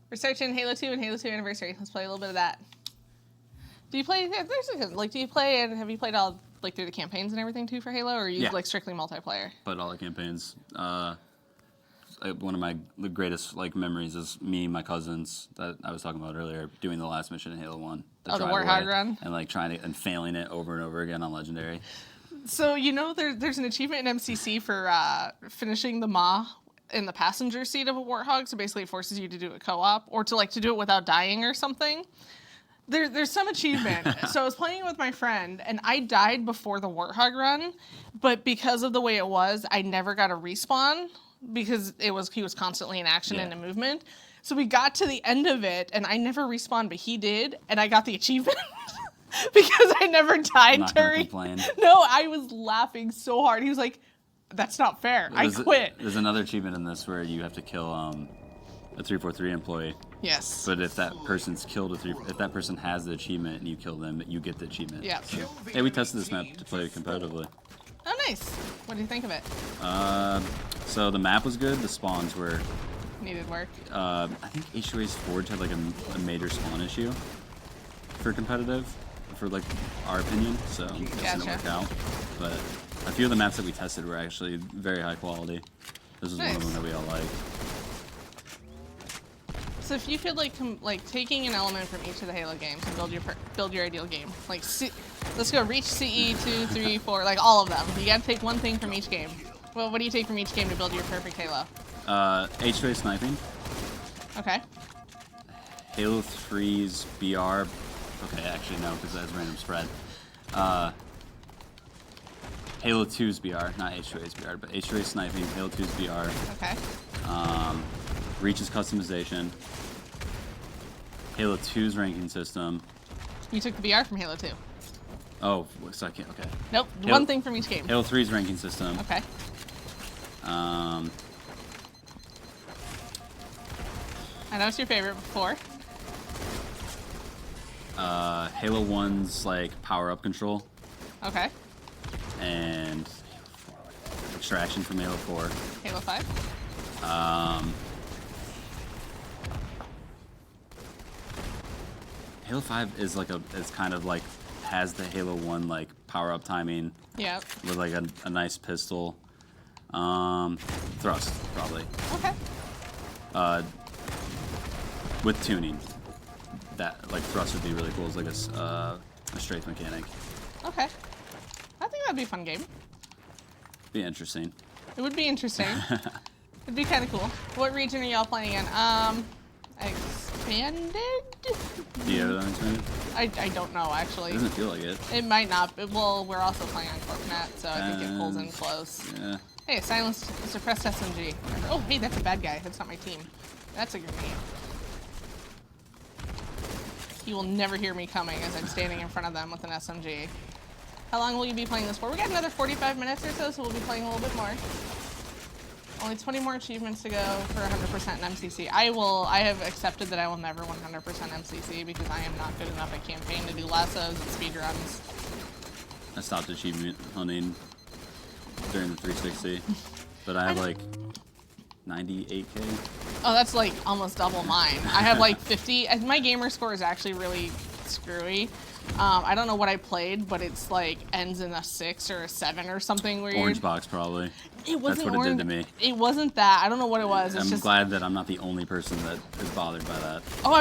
We're searching Halo 2 and Halo 2 Anniversary. Let's play a little bit of that. Do you play? Do you play? And have you played all through the campaigns and everything too for Halo, or are you Yeah. strictly multiplayer? Played all the campaigns. One of the greatest memories is me and my cousins that I was talking about earlier doing the last mission in Halo 1. Oh, the drive Warthog away run? and trying to and failing it over and over again on Legendary. So there's an achievement in MCC for finishing the Maw in the passenger seat of a Warthog. So basically, it forces you to do a co-op or to do it without dying or something. There's some achievement. So I was playing with my friend, and I died before the Warthog run, but because of the way it was, I never got a respawn. because he was constantly in action and Yeah. in movement. So we got to the end of it, and I never respawned, but he did, and I got the achievement because I never died Not gonna during. complain. No, I was laughing so hard. He was like, "That's not fair. I quit." There's another achievement in this where you have to kill a 343 employee. Yes. But if that person's killed if that person has the achievement and you kill them, you get the achievement. Yeah. Hey, we tested this map to play competitively. Oh, nice. What do you think of it? So the map was good. The spawns were. Needed work. I think H2A's Forge had like a major spawn issue for competitive, for like our opinion. So it didn't Gotcha. work out. But a few of the maps that we tested were actually very high quality. This was one of Nice. them that we all liked. So if you could like taking an element from each of the Halo games and build your ideal game, like let's go Reach, CE 2, 3, 4, like all of them. You got to take one thing from each game. Well, what do you take from each game to build your perfect Halo? H2A sniping, Okay. Halo 3's BR. Okay, actually no, because that's random spread. Halo 2's BR, not H2A's BR, but H2A sniping, Halo 2's BR. Okay. Reach's customization, Halo 2's ranking system. You took the BR from Halo 2. Oh, so I can't. Okay. Nope. Halo- One thing from each game. Halo 3's ranking system. Okay. I know it's your favorite. 4. Halo 1's like power up control Okay. and extraction from Halo 4. Halo 5. Halo 5 is like it's kind of like has the Halo 1 like power up timing Yep. with like a nice pistol. Thrust probably Okay. with tuning. That like thrust would be really cool. It's like a strafe mechanic. Okay. I think that'd be a fun game. Be interesting. It would be interesting. It'd be kind of cool. What region are y'all playing in? Expanded? Do you have that expanded? I don't know, It actually. doesn't feel like it. It might not. Well, we're also playing on CorpNet, so I think it pulls in close. Yeah. Hey, silenced, suppressed SMG. Oh, hey, that's a bad guy. That's not my team. That's a grenade. You will never hear me coming as I'm standing in front of them with an SMG. How long will you be playing this for? We got another 45 minutes or so we'll be playing a little bit more. Only 20 more achievements to go for 100% in MCC. I have accepted that I will never 100% MCC because I am not good enough at campaign to do lassos and speedruns. I stopped achievement hunting during the 360, but I have like 98k. Oh, that's like almost double mine. I have like 50. My gamer score is actually really screwy. I don't know what I played, but it's like ends in a 6 or a 7 or something weird. Orange box probably. It wasn't That's what it did orange. to me. It wasn't that. I don't know what it was. It's I'm just. glad that I'm not the only person that is bothered by that. Oh,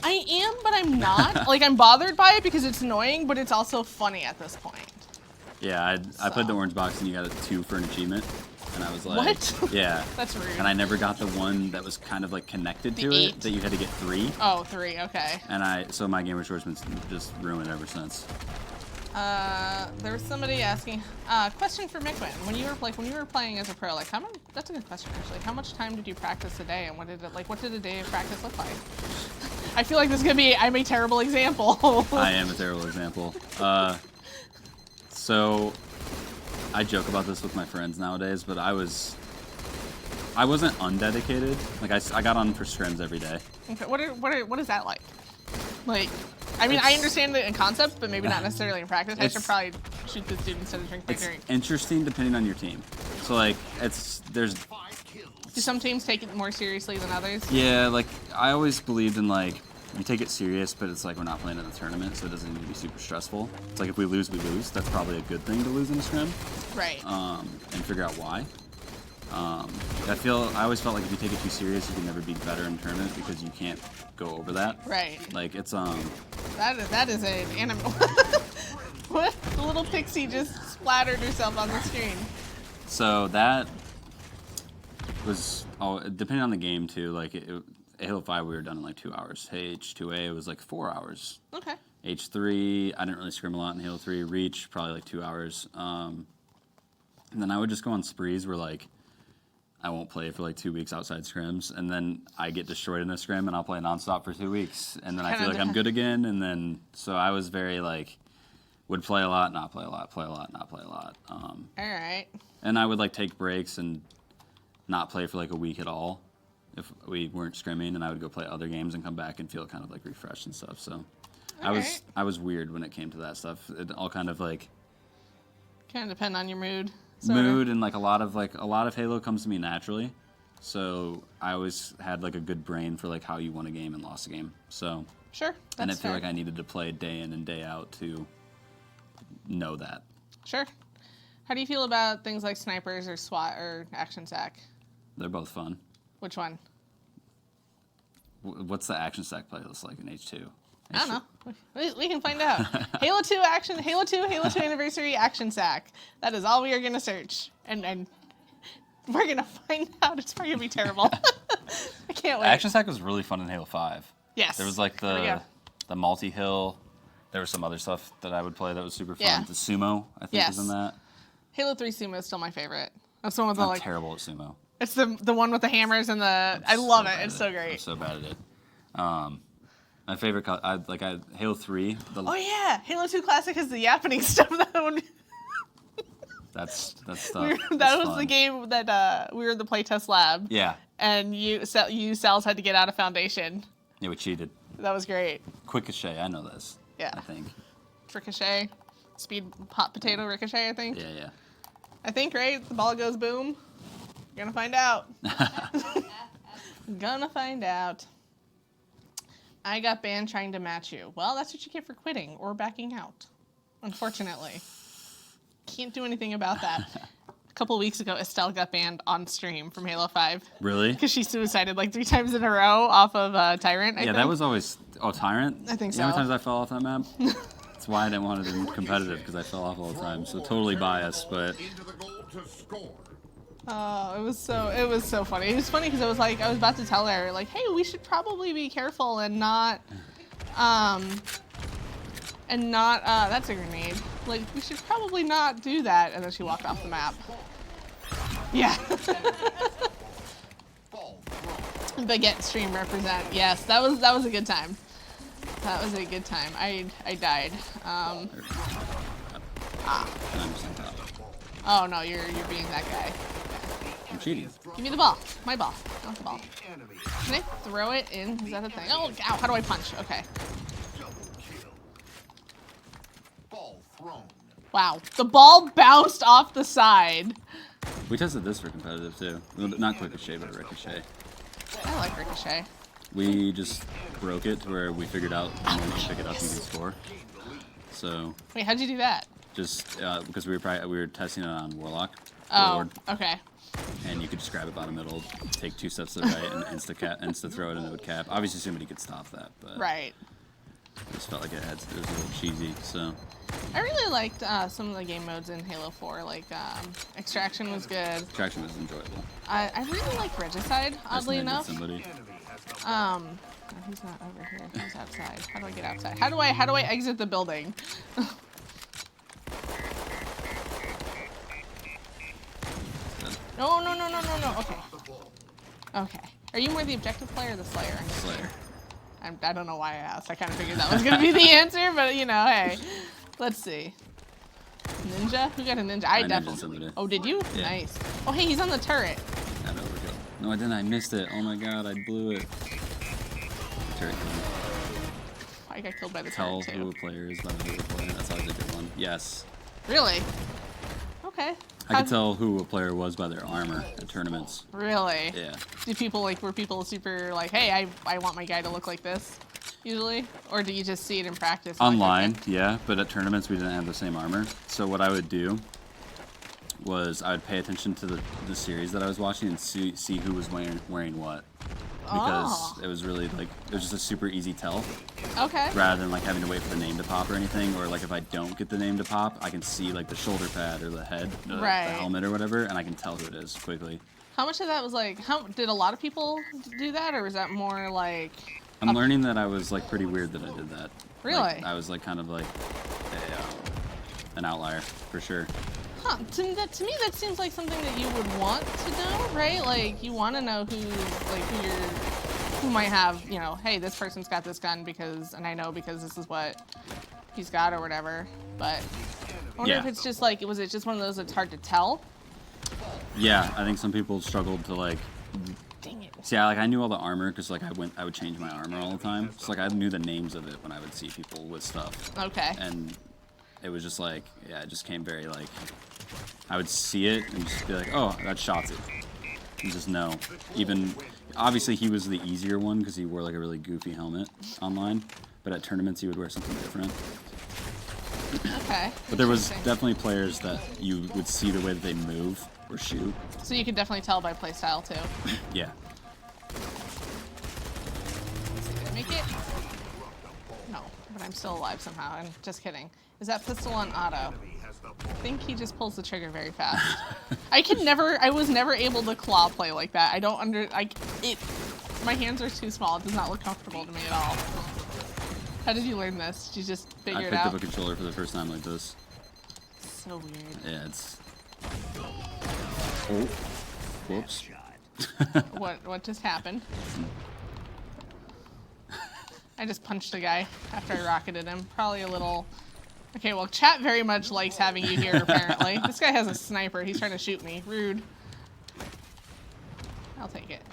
I am, but I'm not. Like I'm bothered by it because it's annoying, but it's also funny at this point. Yeah, I played the So. orange box and you got a 2 for an achievement, and I was like, What? Yeah. That's rude. And I never got the one that was kind of like connected to The it 8. that you had to get 3. Oh, 3. Okay. And so my gamer score's been just ruined ever since. There was somebody asking. Question for MikWin. When you were playing as a pro, like that's a good question actually. How much time did you practice a day, and what did a day of practice look like? I feel like this is gonna be. I'm a terrible example. I am a terrible example. So I joke about this with my friends nowadays, but I wasn't undedicated. Like I got on for scrims every day. Okay, what is that like? Like, I mean, I understand it in concept, but maybe not necessarily in practice. I should It's- probably shoot the dude instead of drink my It's drink. interesting depending on your team. So like there's Do some teams take it more seriously than others? yeah, like I always believed in like you take it serious, but it's like we're not playing in a tournament, so it doesn't need to be super stressful. It's like if we lose, we lose. That's probably a good thing to lose in a scrim, Right. and figure out why. I always felt like if you take it too serious, you can never be better in a tournament because you can't go over that. Right. Like it's That is an animal. What? The little pixie just splattered herself on the screen. So that was depending on the game too. Like Halo 5, we were done in like 2 hours. H2A was like 4 hours. Okay. H3, I didn't really scrim a lot in Halo 3. Reach, probably like 2 hours. And then I would just go on sprees where like I won't play for like 2 weeks outside scrims, and then I get destroyed in a scrim, and I'll play nonstop for 2 weeks, and then I feel like I'm good again, and then so I was very like would play a lot, not play a lot, play a lot, not play a lot. All right. And I would like take breaks and not play for like a week at all if we weren't scrimming, and I would go play other games and come back and feel kind of like refreshed and stuff. So I was weird when it came to that stuff. It all kind of like Kind of depend on your mood. mood, and like a lot of Halo comes to me naturally. So I always had like a good brain for like how you won a game and lost a game. So Sure. and I That's feel fair. like I needed to play day in and day out to know that. Sure. How do you feel about things like snipers or SWAT or action sack? They're both fun. Which one? What's the action stack playlist like in H2? I don't know. We can find out. Halo 2 Anniversary Action Sack. That is all we are going to search. And we're going to find out. It's probably going to be terrible. I can't wait. Action stack was really fun in Halo 5. Yes. There was like There we go. the multi-hill. There was some other stuff that I would play that was super fun. Yeah. The sumo, I think, was Yes. in that. Halo 3 Sumo is still my favorite. That's the one with the I'm like. terrible at sumo. It's the one with the hammers and the. I love it. It's so I'm great. so bad at it. My favorite, Halo 3. Oh yeah, Halo 2 Classic has the yappening stuff. That one. That's stuff. That That's was fun. the game that we were in the playtest lab. Yeah. And you Sal's had to get out of Foundation. Yeah, we cheated. That was great. Quick Ricochet, I know this. Yeah. I think. Ricochet, speed hot potato ricochet. I think. Yeah. I think right. The ball goes boom. You're gonna find out. Gonna find out. I got banned trying to match you. Well, that's what you get for quitting or backing out. Unfortunately. Can't do anything about that. A couple weeks ago, Estelle got banned on stream from Halo 5. Really? Because she suicided like 3 times in a row off of Tyrant, I think. That was always... Oh, Tyrant? I think You know how so. many times I fell off that map? That's why I didn't want it in competitive, because I fell off all the time. So totally biased, but... Into the goal to score. Oh, it was so funny. It was funny because it was like I was about to tell her like, hey, we should probably be careful and not that's a grenade. Like we should probably not do that. And then she walked off the map. Yeah. But get stream represent. Yes, that was a good time. That was a good time. I died. I'm just on top. Oh no, you're being that guy. I'm cheating. Give me the ball. My ball. Not the ball. Can I throw it in? Is that a thing? Oh, ow. How do I punch? Okay. Double kill. Ball thrown. Wow. The ball bounced off the side. We tested this for competitive, too. Well, not Quick Ricochet, but Ricochet. I like Ricochet. We just broke it to where we figured out when you pick it up, you can score. So, Wait, how'd you do that? just because we were testing it on Warlock. Oh, Lord, okay. and you could just grab it by the middle, take 2 steps to the right, and insta throw it, and it would cap. Obviously, somebody could stop that, but Right. I just felt like it was a little cheesy. So I really liked some of the game modes in Halo 4. Like, Extraction was good. traction was enjoyable. I really like Regicide, oddly Just enough. somebody. No, he's not over here. He's outside. How do I get outside? How do I exit the building? No. Okay. Okay. Are you more the objective player or the Slayer? Slayer. I don't know why I asked. I kind of figured that was going to be the answer, but you know, hey. Let's see. Ninja? Who got a ninja? I ninja'd definitely. somebody. Oh, did you? Yeah. Nice. Oh, hey, he's on the turret. Had overkill. No, I didn't. I missed it. Oh my god, I blew it. Turret kill. I got killed by the Tell turret, who too. a player is by the who a player. That's always a good one. Yes. Really? Okay. I could tell who a player was by their armor at tournaments. Really? Yeah. Were people super like, hey, I want my guy to look like this, usually? Or do you just see it in practice? and like, Online, okay. yeah, but at tournaments we didn't have the same armor. So what I would do was I would pay attention to the series that I was watching and see who was wearing what. Because it was really like, it was just a super easy tell. Okay. Rather than like having to wait for the name to pop or anything, or like if I don't get the name to pop, I can see like the shoulder pad or the head, the Right. helmet or whatever, and I can tell who it is quickly. How much of that was like, did a lot of people do that, or was that more like, I'm learning that I was like pretty weird that I did that. Really? Like, I was like kind of like an outlier for sure. Huh. To me, that seems like something that you would want to know, right? Like, you want to know who might have, you know, hey, this person's got this gun and I know because this is what he's got or whatever. But I wonder if it's just like, was it just one of those that's hard to tell? Yeah, I think some people struggled to like. Dang it. See, I knew all the armor because like I would change my armor all the time. So like I knew the names of it when I would see people with stuff. Okay. And it was just like, yeah, it just came very like, I would see it and just be like, oh, that shot's it. And just know. Even, obviously he was the easier one because he wore like a really goofy helmet online. But at tournaments he would wear something different. Okay. But there was definitely players that you would see the way that they move or shoot. So you could definitely tell by playstyle too. Yeah. Did I make it? No, but I'm still alive somehow. I'm just kidding. Is that pistol on auto? I think he just pulls the trigger very fast. I was never able to claw play like that. My hands are too small. It does not look comfortable to me at all. How did you learn this? Did you just figure it I picked out? up a controller for the first time like this. So weird. Yeah, it's... Oh. Whoops. What just happened? I just punched a guy after I rocketed him. Probably a little... Okay, well, chat very much likes having you here, apparently. This guy has a sniper. He's trying to shoot me. Rude. I'll take it.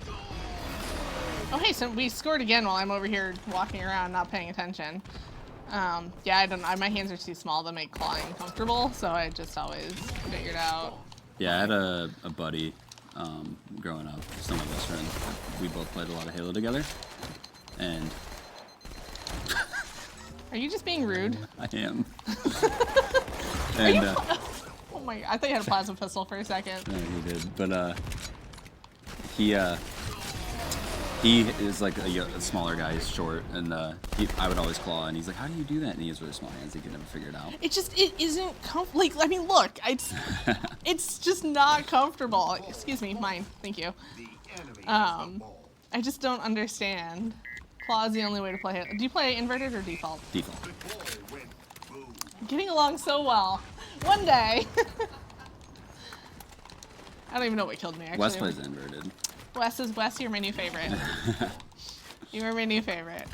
Oh, hey, so we scored again while I'm over here walking around not paying attention. Yeah, my hands are too small to make clawing comfortable, so I just always figured out. Yeah, I had a buddy growing up, still my best friend. We both played a lot of Halo together. And... Are you just being rude? I am. And, Oh my, I thought you had a plasma pistol for a second. no, he did. But he is like a smaller guy. He's short, and I would always claw, and he's like, "How do you do that?" And he has really small hands. He could never figure it out. It isn't like, I mean, look, it's just not comfortable. Excuse me, mine. Thank you. I just don't understand. Claw is the only way to play it. Do you play inverted or default? Default. Getting along so well. One day. I don't even know what killed me, actually. Wes plays inverted. Wes, you're my new favorite. You were my new favorite.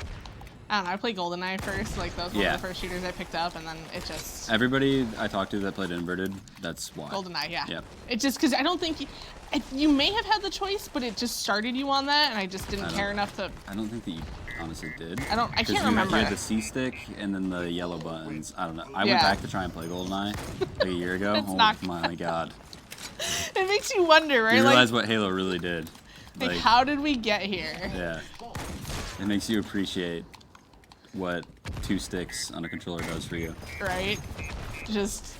I don't know, I played GoldenEye first, like those were the first shooters I picked up, and then it just... Everybody I talked to that played inverted, that's why. GoldenEye, yeah. Yep. It just, because I don't think... You may have had the choice, but it just started you on that, and I just didn't care enough to... I don't think that you honestly did. I can't remember. You had the C stick and then the yellow buttons. I don't know. I went back to try and play GoldenEye like a year ago. It's Oh not my god. It makes you wonder, right? You realize what Halo really did. Like, how did we get here? Yeah. It makes you appreciate what 2 sticks on a controller does for you. Right? Just...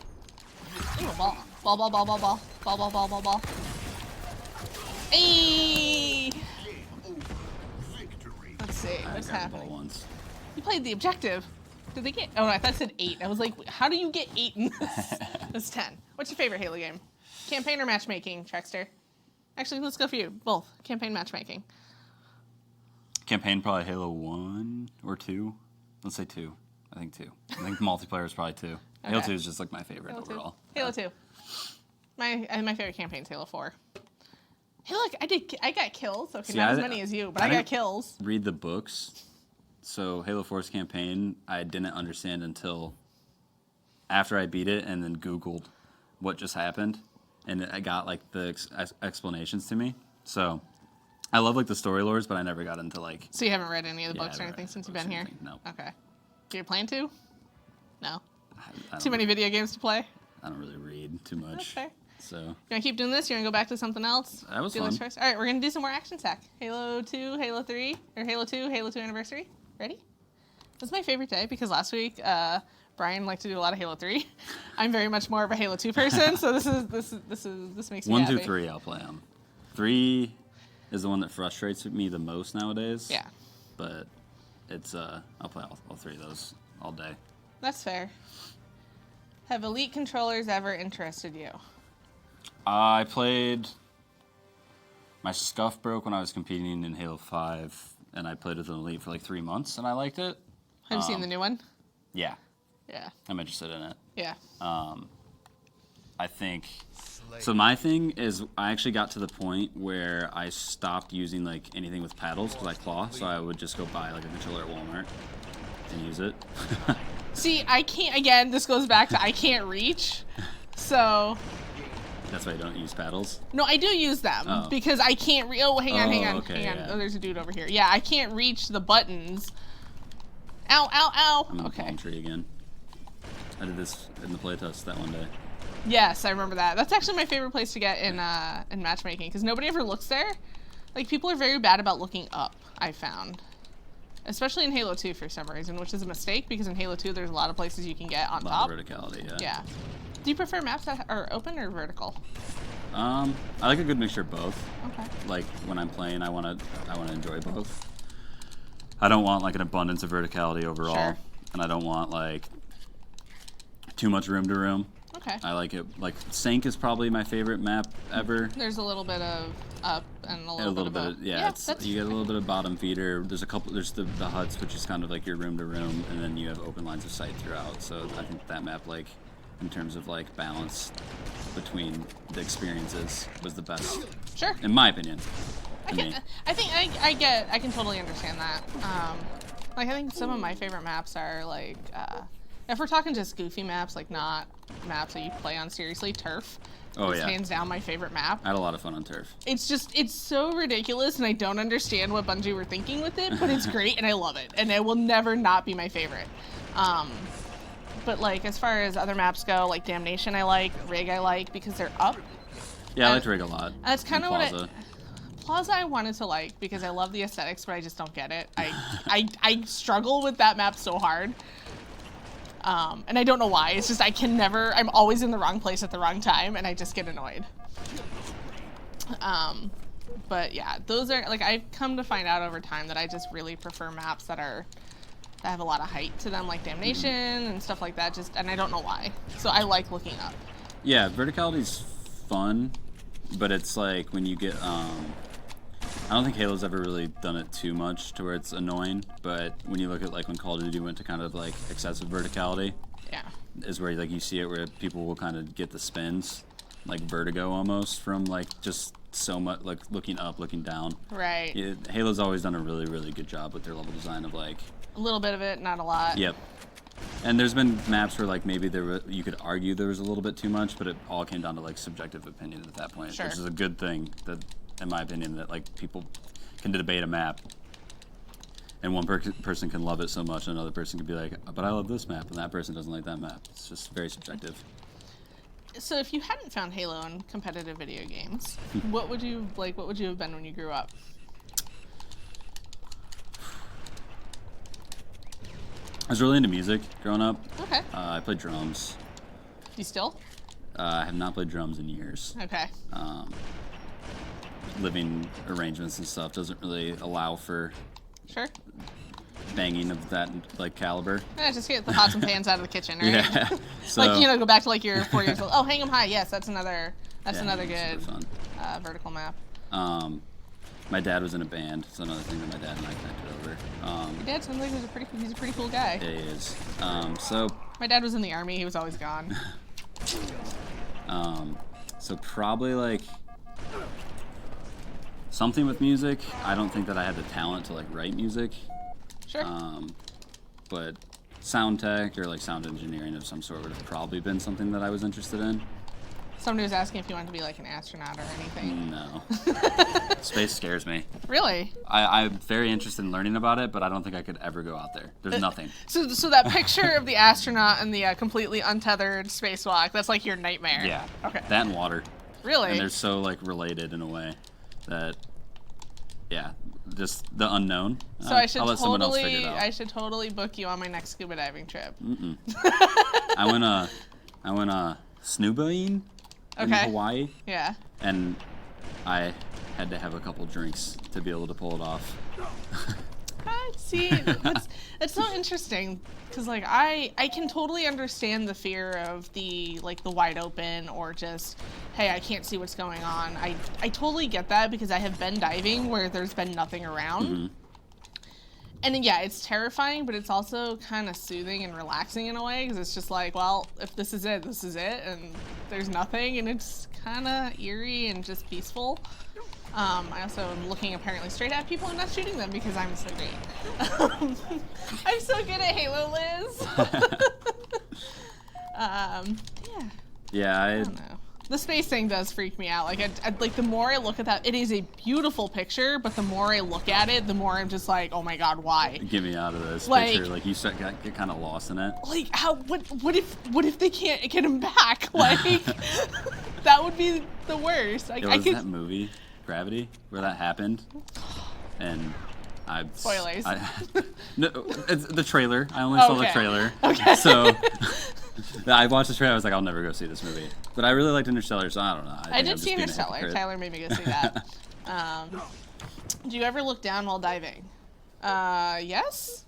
Ooh, ball. Ball. Hey! Let's see, what's I got the ball happening? once. You played the objective. Did they get... Oh, I thought it said 8. I was like, how do you get 8 in this? It's 10. What's your favorite Halo game? Campaign or matchmaking, Trexter? Actually, let's go for you. Both. Campaign, matchmaking. Campaign probably Halo 1 or 2. Let's say 2. I think 2. I think multiplayer is probably 2. Halo 2 is just like my favorite overall. Halo 2. My favorite campaign is Halo 4. Hey, look, I got kills. Okay, not as many as you, but I got kills. Read the books. So Halo 4's campaign, I didn't understand until after I beat it and then Googled what just happened. And I got like the explanations to me. So I love like the story lores, but I never got into like... So you haven't read any of the books or anything since you've been here? No. Okay. Do you plan to? No. I Too many video games to play? I don't really read too much. That's fair. So... You want to keep doing this? You want to go back to something else? That was fun. First? All right, we're going to do some more action sack. Halo 2, Halo 3, or Halo 2, Halo 2 Anniversary. Ready? This is my favorite day because last week Brian liked to do a lot of Halo 3. I'm very much more of a Halo 2 person, so this makes me 1, happy. 2, 3 I'll play them. 3 is the one that frustrates me the most nowadays. Yeah. But it's I'll play all 3 of those all day. That's fair. Have Elite controllers ever interested you? I played... My scuff broke when I was competing in Halo 5, and I played with an Elite for like 3 months, and I liked it. Have you seen the new one? Yeah, Yeah. I'm interested in it. Yeah. I think. So my thing is, I actually got to the point where I stopped using like anything with paddles because I claw. So I would just go buy like a controller at Walmart and use it. See, I can't. Again, this goes back to I can't reach. So. That's why I don't use paddles. No, I do use them because I can't. Oh, hang on, hang on, okay, hang on. yeah. Oh, there's a dude over here. Yeah, I can't reach the buttons. Ow, ow, ow. I'm in the Okay. palm tree again. I did this in the playtest that one day. Yes, I remember that. That's actually my favorite place to get in matchmaking because nobody ever looks there. Like people are very bad about looking up. I found, especially in Halo 2 for some reason, which is a mistake because in Halo 2 there's a lot of places you can get on A top. lot of verticality, yeah. Yeah. Do you prefer maps that are open or vertical? I like a good mixture of both. Okay. Like when I'm playing, I wanna enjoy both. I don't want like an abundance of verticality overall, Sure. and I don't want like too much room to room. Okay. I like it. Like Sank is probably my favorite map ever. There's a little bit of up and a A little little bit bit, of yeah. that's You get a fair. little bit of bottom feeder. There's a couple. There's the huts, which is kind of like your room to room, and then you have open lines of sight throughout. So I think that map, like, in terms of like balance between the experiences, was the best, Sure. in my opinion. I to me. can totally understand that. Like I think some of my favorite maps are like, if we're talking just goofy maps, like not maps that you play on seriously, Turf. Oh, is yeah. hands down my favorite map. I had a lot of fun on Turf. It's so ridiculous, and I don't understand what Bungie were thinking with it, but it's great, and I love it, and it will never not be my favorite. But like as far as other maps go, like Damnation, I like Rig, I like because they're up. Yeah, I liked Rig a lot. That's kind of And what Plaza. Plaza I wanted to like because I love the aesthetics, but I just don't get it. I struggle with that map so hard. And I don't know why. It's just I'm always in the wrong place at the wrong time, and I just get annoyed. But yeah, those are, like, I've come to find out over time that I just really prefer maps that have a lot of height to them, like Damnation and stuff like that, and I don't know why. So I like looking up. Yeah, verticality's fun, but it's like when you get I don't think Halo's ever really done it too much to where it's annoying, but when you look at like when Call of Duty went to kind of like excessive verticality, Yeah. is where like you see it where people will kind of get the spins, like vertigo almost from like just so much like looking up, looking down. Right. Yeah, Halo's always done a really, really good job with their level design of like. A little bit of it, not a lot. Yep. And there's been maps where like maybe you could argue there was a little bit too much, but it all came down to like subjective opinion at that point, Sure. which is a good thing. That, in my opinion, that like people can debate a map, and one person can love it so much, and another person could be like, "But I love this map," and that person doesn't like that map. It's just very subjective. So if you hadn't found Halo in competitive video games, what would you have been when you grew up? I was really into music growing up. Okay. I played drums. You still? I have not played drums in years. Okay. Living arrangements and stuff doesn't really allow for Sure. banging of that like caliber. Yeah, just get the pots and pans out of the kitchen, right? Yeah. So, Like, go back to like your 4 years old. Oh, hang 'em high. Yes, that's another yeah, good it's super fun. vertical map. My dad was in a band. It's another thing that my dad and I connected over. Your dad sounds like he's a pretty cool guy. Yeah, he is. So My dad was in the army. He was always gone. So probably like something with music. I don't think that I had the talent to like write music, Sure. but sound tech or like sound engineering of some sort would have probably been something that I was interested in. Somebody was asking if you wanted to be like an astronaut or anything. No. Space scares me. Really? I'm very interested in learning about it, but I don't think I could ever go out there. There's nothing. So that picture of the astronaut and the completely untethered spacewalk, that's like your nightmare. Yeah. Okay. That and water. Really? And they're so like related in a way that, yeah, just the unknown. So I should I'll let someone else figure it out. I should totally book you on my next scuba diving trip. I went snubaing in Okay. Hawaii, Yeah. and I had to have a couple drinks to be able to pull it off. See, that's so interesting because like I can totally understand the fear of the wide open or just, hey, I can't see what's going on. I totally get that because I have been diving where there's been nothing around. And yeah, it's terrifying, but it's also kind of soothing and relaxing in a way because it's just like, well, if this is it, this is it, and there's nothing, and it's kind of eerie and just peaceful. I also am looking apparently straight at people and not shooting them because I'm so great. I'm so good at Halo, Liz. Yeah. Yeah, I don't know. The space thing does freak me out. Like, like the more I look at that, it is a beautiful picture, but the more I look at it, the more I'm just like, oh my god, why? get me out of this Like- picture. Like you get kind of lost in it. Like, how? What if they can't get him back? Like, that would be the worst. Like, It I was could. that movie Gravity where that happened, and Spoilers. No, it's the trailer. I only saw the Okay. trailer. Okay. So I watched the trailer. I was like, I'll never go see this movie. But I really liked Interstellar, so I don't know. I think I'm did just see being a Interstellar. hypocrite. Tyler made me go see that. Do you ever look down while diving? Yes.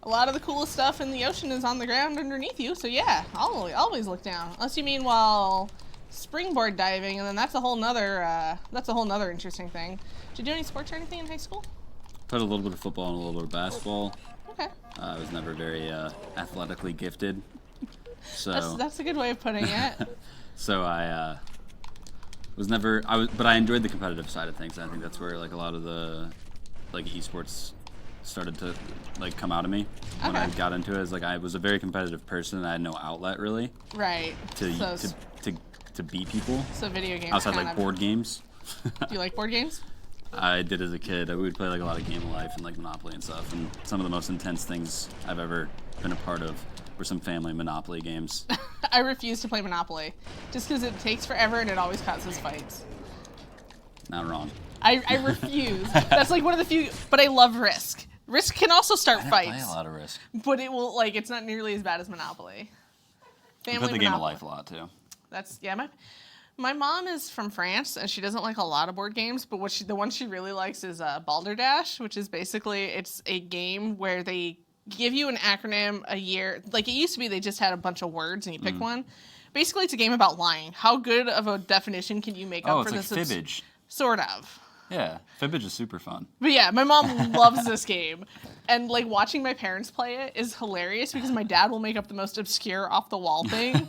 A lot of the coolest stuff in the ocean is on the ground underneath you, so yeah, I'll always look down. Unless you mean while springboard diving, and then that's a whole nother interesting thing. Did you do any sports or anything in high school? Played a little bit of football and a little bit of basketball. Okay, I was never very athletically gifted, so that's a good way of putting it. so I was never. But I enjoyed the competitive side of things. I think that's where like a lot of the like esports started to like come out of me when I Okay. got into it. Is like I was a very competitive person and I had no outlet really Right. to So, to beat people so video games. outside kind like of- board games. Do you like board games? I did as a kid. We would play like a lot of Game of Life and like Monopoly and stuff. And some of the most intense things I've ever been a part of were some family Monopoly games. I refuse to play Monopoly, just because it takes forever and it always causes fights. Not wrong. I refuse. That's like one of the few. But I love Risk. Risk can also start I didn't play fights, a lot of Risk. but it will like it's not nearly as bad as Monopoly. I Family played the Game of Monopoly. Life a lot too. That's yeah. My mom is from France and she doesn't like a lot of board games, but the one she really likes is Balderdash, which is basically it's a game where they give you an acronym a year. Like it used to be, they just had a bunch of words and you pick one. Basically, it's a game about lying. How good of a definition can you make Oh, up it's for like this? Fibbage. Sort of. Yeah, Fibbage is super fun. But yeah, my mom loves this game. And like watching my parents play it is hilarious because my dad will make up the most obscure off the wall thing.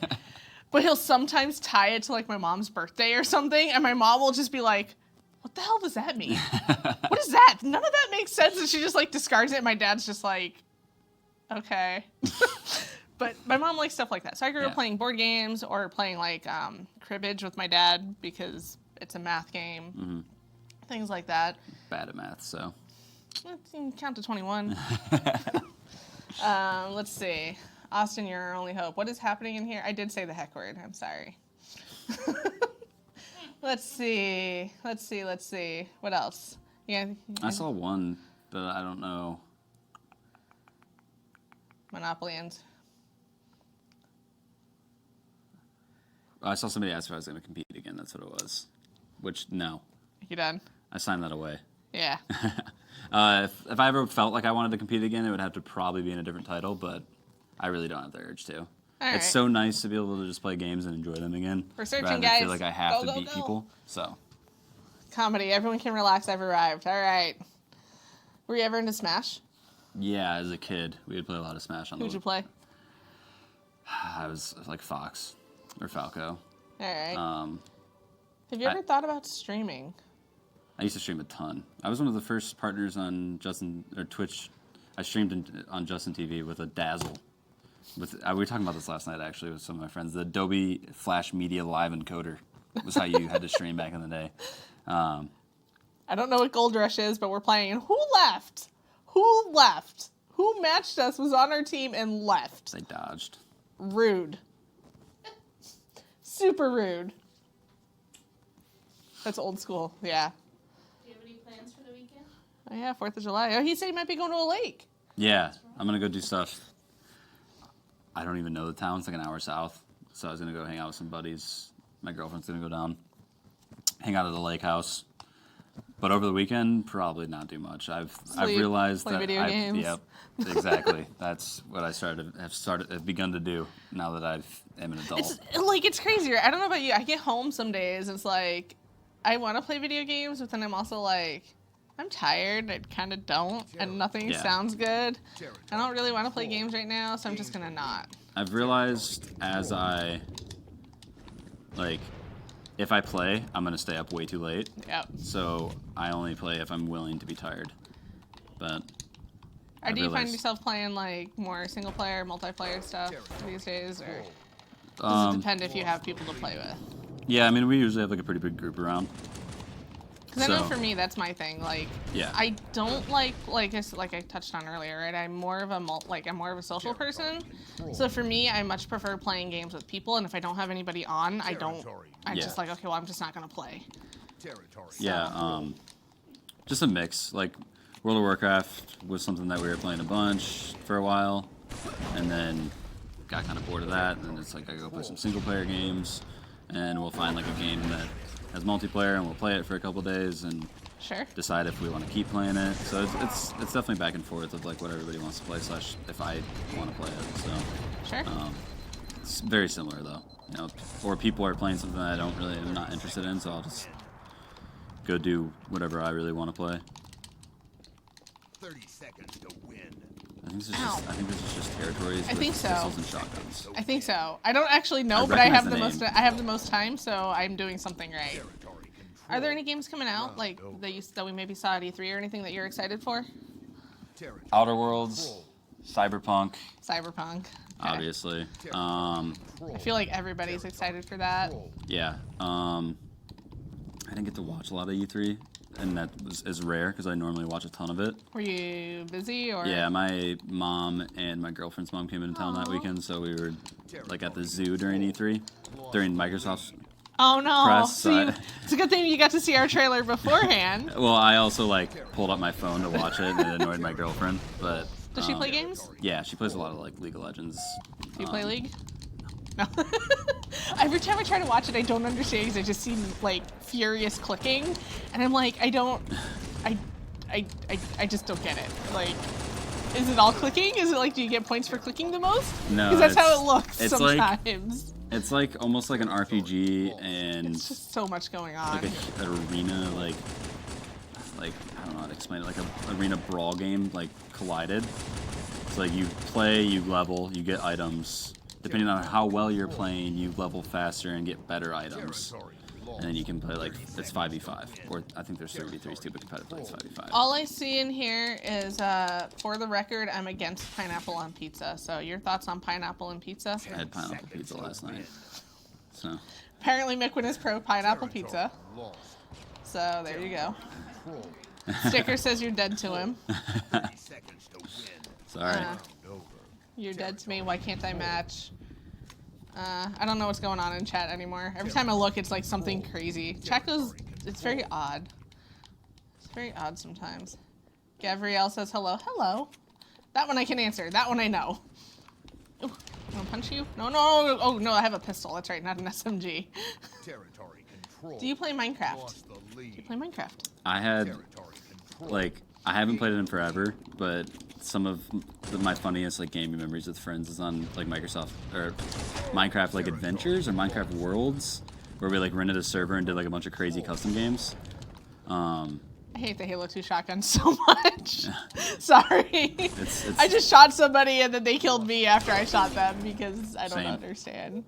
But he'll sometimes tie it to like my mom's birthday or something, and my mom will just be like, "What the hell does that mean? What is that? None of that makes sense." And she just like discards it, and my dad's just like, "Okay." But my mom likes stuff like that. So I grew up Yeah. playing board games or playing like cribbage with my dad because it's a math game. Things like that. Bad at math, so. Let's count to 21. Let's see. Austin, you're our only hope. What is happening in here? I did say the heck word. I'm sorry. Let's see. What else? Yeah. I saw one, but I don't know. Monopolyans. I saw somebody ask if I was going to compete again. That's what it was. Which, no. You done? I signed that away. Yeah. If I ever felt like I wanted to compete again, it would have to probably be in a different title, but I really don't have the urge to. right. It's so nice to be able to just play games and enjoy them again. We're searching, rather than guys. feel like I have Go, to go, beat go. people. So Comedy. Everyone can relax. I've arrived. All right. Were you ever into Smash? yeah, as a kid, we would play a lot of Smash on Who'd the. you play? I was like Fox or Falco. All right. Um, Have you ever thought about streaming? I used to stream a ton. I was one of the first partners on Twitch. I streamed on Justin TV with a Dazzle. We were talking about this last night actually with some of my friends. The Adobe Flash Media Live Encoder was how you had to stream back in the day. I don't know what Gold Rush is, but we're playing. And who left? Who left? Who matched us, was on our team, and left? They dodged. Rude. Super rude. That's old school, yeah. Do you have any plans for the weekend? Oh, yeah, 4th of July. Oh, he said he might be going to a lake. Yeah, I'm gonna go do stuff. I don't even know the town. It's like an hour south. So I was gonna go hang out with some buddies. My girlfriend's gonna go down, hang out at the lake house. But over the weekend, probably not do much. I've Sleep, realized play that video games. Yep, exactly. That's what have begun to do now that I am an adult. It's crazier. I don't know about you. I get home some days, it's like, I want to play video games, but then I'm also like, I'm tired. I kind of don't, and nothing Yeah. sounds good. I don't really want to play games right now, so I'm just gonna not. I've realized as I, like, if I play, I'm going to stay up way too late. Yep. So I only play if I'm willing to be tired. But Or do you find realized- yourself playing like more single player, multiplayer stuff these days, or does it um, depend if you have people to play with? yeah, I mean, we usually have like a pretty big group around. Because I know So- for me that's my thing. Like, Yeah. I don't like I touched on earlier, right? I'm more of a social person. So for me, I much prefer playing games with people, and if I don't have anybody on, I'm Yeah. just like, okay, well, I'm just not gonna play. Yeah, just a mix. Like, World of Warcraft was something that we were playing a bunch for a while, and then got kind of bored of that, and it's like I go play some single-player games, and we'll find like a game that has multiplayer, and we'll play it for a couple days, and Sure. decide if we want to keep playing it. So it's definitely back and forth of like what everybody wants to play, slash if I want to play it. So Sure. it's very similar though, you know. Or people are playing something that I'm not interested in, so I'll just go do whatever I really want to play. 30 seconds to win. I think Ow. I think this is just territories I with think so. pistols and shotguns. I think so. I don't actually know, I but I have recognize the the most. name. I have the most time, so I'm doing something right. Territory control. Are there any games coming out like that we maybe saw at E3 or anything that you're excited for? Territory Outer Worlds, Cyberpunk, Cyberpunk. Okay. obviously. I feel like everybody's excited for that. Yeah. I didn't get to watch a lot of E3, and that is rare because I normally watch a ton of it. Were you busy or? Yeah, my mom and my girlfriend's mom came into town that Aw. weekend, so we were like at the zoo during E3, during Microsoft's. Oh no! Press So you, side. it's a good thing you got to see our trailer beforehand. Well, I also like pulled up my phone to watch it, and it annoyed my girlfriend. But Does she play games? yeah, she plays a lot of like League of Legends. Do you play League? No. Every time I try to watch it, I don't understand because I just see like furious clicking, and I'm like, I just don't get it. Like, is it all clicking? Is it like, do you get points for clicking the most? No, Because that's how it's- it looks it's like- sometimes. It's like almost like an RPG and It's just so much going on. like an arena, like I don't know how to explain it, like a arena brawl game, like collided. It's like you play, you level, you get items. Depending on how well you're playing, you level faster and get better items. And then you can play like it's 5v5, or I think there's 3v3s too, but competitive play it's 5v5. All I see in here is, for the record, I'm against pineapple on pizza. So your thoughts on pineapple on pizza? I had pineapple pizza last night, so Apparently MikWin is pro pineapple pizza. Lost. So there you go. Control. Sticker says you're dead to him. 30 seconds to win. sorry. Over. You're dead to me. Why can't I match? I don't know what's going on in chat anymore. Every time I look, it's like something crazy. Chat goes. It's very odd. It's very odd sometimes. Gabrielle says hello. Hello. That one I can answer. That one I know. Ooh, I'm gonna punch you? No, no. Oh no, I have a pistol. That's right, not an SMG. Territory control. Do you play Minecraft? Lost the Do you lead. play Minecraft? I had Territory control. like I haven't played it in forever, but some of my funniest like gaming memories with friends is on like Microsoft or Minecraft like Adventures or Minecraft Worlds, where we like rented a server and did like a bunch of crazy custom games. I hate the Halo 2 shotgun so much. Sorry. It's I just shot somebody and then they killed me after I shot them because I don't Same. understand.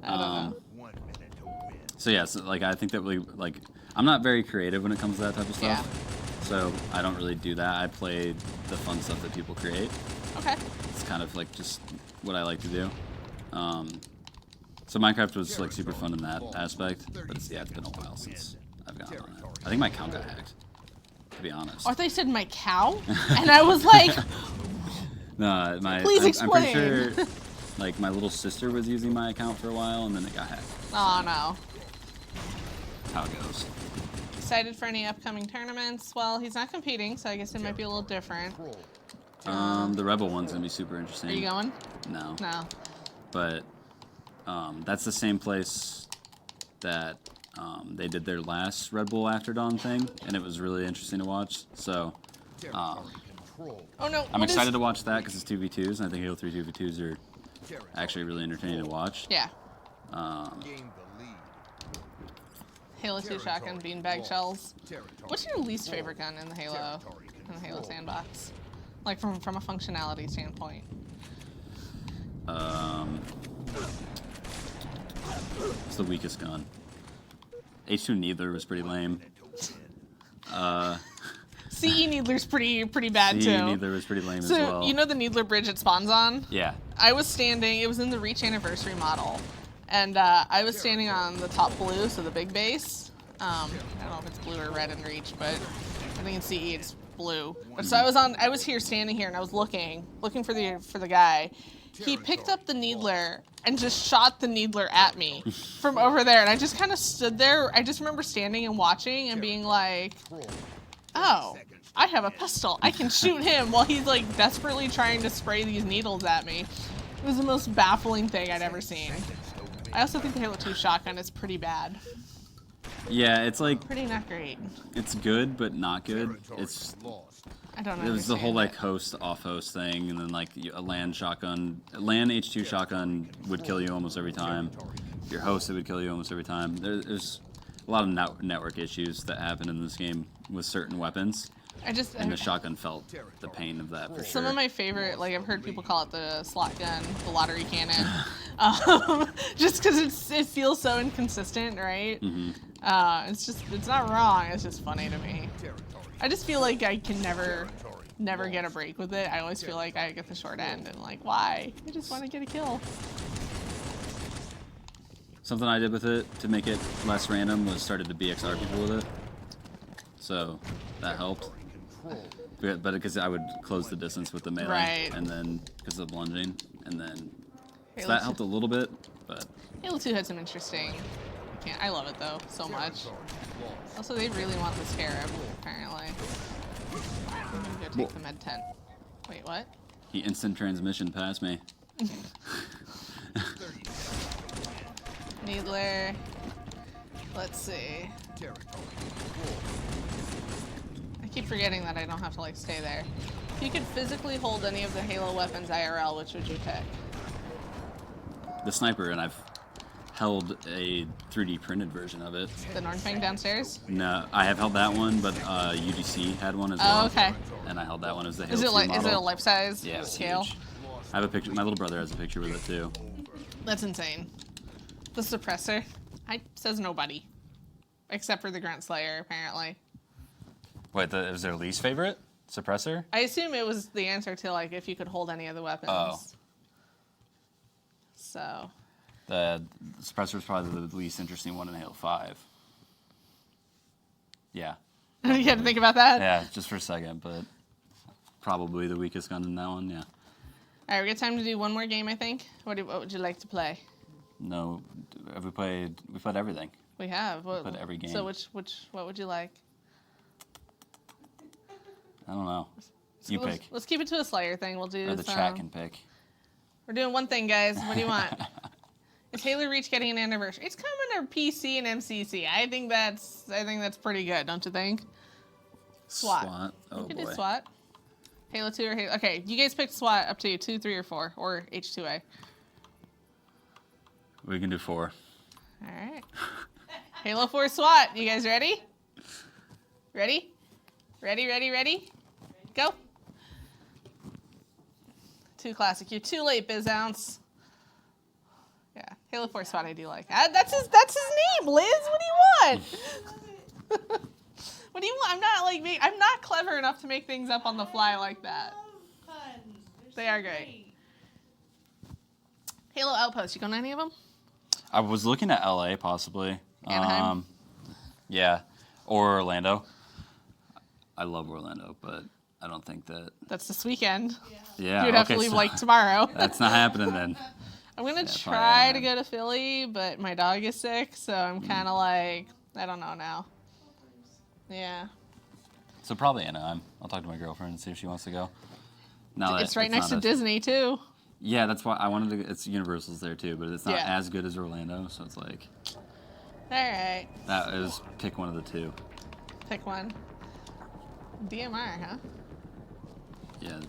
I don't know. 1 minute to win. so yeah, so like I think that we like I'm not very creative when it comes to that type of stuff. Yeah. So I don't really do that. I play the fun stuff that people create. Okay. It's kind of like just what I like to do. So Minecraft was like super fun in that aspect, but it's been a while since I've gotten on it. I think my account got hacked, to be honest. Oh, I thought you said my cow, and I was like, No, Please I'm pretty explain. sure like my little sister was using my account for a while and then it got hacked. oh no. That's how it goes. Excited for any upcoming tournaments? Well, he's not competing, so I guess it might be a little different. The Rebel one's gonna be super interesting. Are you going? No. No. But that's the same place that they did their last Red Bull After Dawn thing, and it was really interesting to watch. So Territory control. Oh no. I'm what is- excited to watch that because it's 2v2s, and I think Halo 3 2v2s are actually really entertaining to watch. Yeah. Gain the lead. Halo 2 shotgun beanbag shells. What's your least favorite gun in the Halo sandbox? Like from a functionality standpoint. It's the weakest gun. H2 Needler was pretty lame. CE Needler's pretty bad CE too. Needler was pretty lame So as well. you know the Needler bridge it spawns on? Yeah. I was standing. It was in the Reach anniversary model, and I was standing on the top blue, so the big base. I don't know if it's blue or red in Reach, but I think in CE it's blue. But so I was standing here, and I was looking for the guy. He picked up the Needler and just shot the Needler at me from over there, and I just kind of stood there. I just remember standing and watching and being like, "Oh, I have a pistol. I can shoot him," while he's like desperately trying to spray these needles at me. It was the most baffling thing I'd ever seen. I also think the Halo 2 shotgun is pretty bad. Yeah, it's like, Pretty not great. it's good, but not good. It's, I don't know. it was the whole like host off host thing, and then like a LAN H2 shotgun would kill you almost every time. Your host, it would kill you almost every time. There's a lot of network issues that happen in this game with certain weapons. And the shotgun felt the pain of that for Some sure. of my favorite, like I've heard people call it the slot gun, the lottery cannon, just because it feels so inconsistent, right? Mm-hmm. It's not wrong. It's just funny to me. I just feel like I can never get a break with it. I always feel like I get the short end, and like, why? I just want to get a kill. Something I did with it to make it less random was started to BXR people with it. So that helped. But because I would close the distance with the melee, Right. and then because of lunging, and then so Halo that 2 helped a little bit. But Halo 2 had some interesting. I love it though so much. Also, they really want the Scarab apparently. I'm gonna go take the med tent. Wait, what? he instant transmission past me. Needler. Let's see. I keep forgetting that I don't have to like stay there. If you could physically hold any of the Halo weapons IRL, which would you pick? The sniper, and I've held a 3D printed version of it. The Nornfang downstairs? No, I have held that one, but UGC had one as well. Oh, okay. And I held that one as the Halo Is it 2 like model. is it a life size Yeah, it's scale? huge. I have a picture. My little brother has a picture with it too. That's insane. The suppressor. Says nobody. Except for the Grunt Slayer, apparently. Wait, is their least favorite suppressor? I assume it was the answer to like if you could hold any of the weapons. Oh. So. The suppressor is probably the least interesting one in Halo 5. Yeah. You had to think about that? Yeah, just for a second, but probably the weakest gun in that one, yeah. All right, we got time to do one more game, I think. What would you like to play? No, we played everything. We have. What, Played every game. So what would you like? I don't know. You pick. Let's keep it to a Slayer thing. We'll do Or the some, chat can pick. We're doing one thing, guys. What do you want? Is Halo Reach getting an anniversary? It's coming to PC and MCC. I think that's pretty good, don't you think? SWAT. Oh You could boy. do SWAT. Halo 2 or Halo... Okay, you guys picked SWAT up to you. 2, 3, or 4. Or H2A. We can do 4. All right. Halo 4 SWAT. You guys ready? Ready? Ready? Go. 2 classic. You're too late, Biz Ounce. Yeah, Halo 4 SWAT I do like. That's his name, Liz. What do you want? What do you want? I'm not clever enough to make things up on the fly like that. They are great. Halo Outpost. You going to any of them? I was looking at LA possibly. Anaheim? Yeah, or Orlando. I love Orlando, but I don't think that. That's this weekend. Yeah, You'd have to okay, leave so like tomorrow. that's not happening then. I'm gonna probably try to Anaheim. go to Philly, but my dog is sick, so I'm kind of like, I don't know now. Yeah. So probably Anaheim. I'll talk to my girlfriend and see if she wants to go. Now that It's right next to not Disney, too. Yeah, that's why I wanted to. It's Universal's there too, but it's not Yeah. as good as Orlando. So it's like All right. that is pick one of the two. Pick one. DMR, huh? Yeah,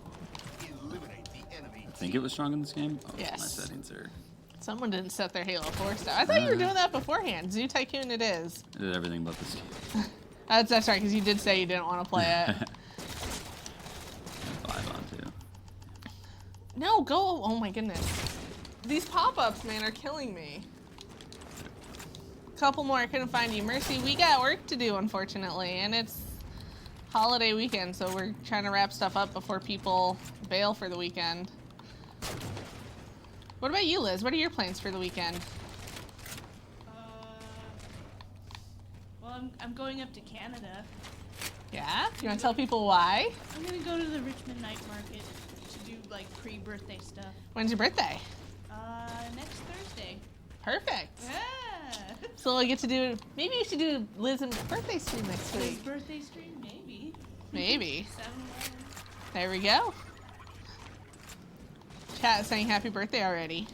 Eliminate the enemy I think it was strong in this game. Oh, Yes. My settings are. Someone didn't set their Halo 4 stuff. I thought you were doing that beforehand. Zoo Tycoon it is. I did everything but this game. That's right, because you did say you didn't want to play it. 5 on 2. No, go. Oh my goodness. These pop-ups, man, are killing me. Couple more. I couldn't find you. Mercy, we got work to do, unfortunately, and it's holiday weekend, so we're trying to wrap stuff up before people bail for the weekend. What about you, Liz? What are your plans for the weekend? Well, I'm going up to Canada. Yeah? You want to tell people why? I'm gonna go to the Richmond Night Market to do like pre-birthday stuff. When's your birthday? Next Thursday. Perfect. Yeah. So we'll get to do, maybe we should do Liz and birthday stream next His week. birthday stream, maybe. Maybe. 7-Eleven. There we go. Chat is saying happy birthday already.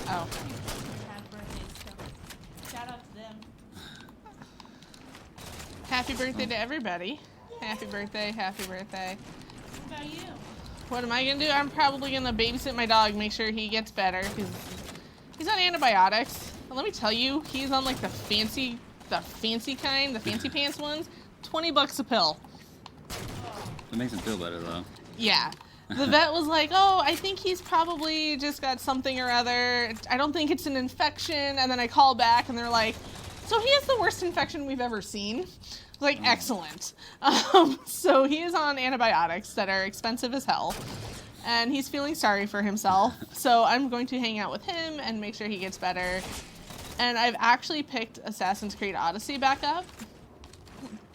Oh. Have birthday stuff. Shout out to them. Happy birthday to everybody. Happy birthday, happy birthday. What about you? What am I gonna do? I'm probably gonna babysit my dog, make sure he gets better, because he's on antibiotics. And let me tell you, he's on like the fancy kind, the fancy pants ones. $20 a pill. It makes him feel better though. Yeah. The vet was like, oh, I think he's probably just got something or other. I don't think it's an infection. And then I call back and they're like, so he has the worst infection we've ever seen. I was like, excellent. So he is on antibiotics that are expensive as hell. And he's feeling sorry for himself. So I'm going to hang out with him and make sure he gets better. And I've actually picked Assassin's Creed Odyssey back up,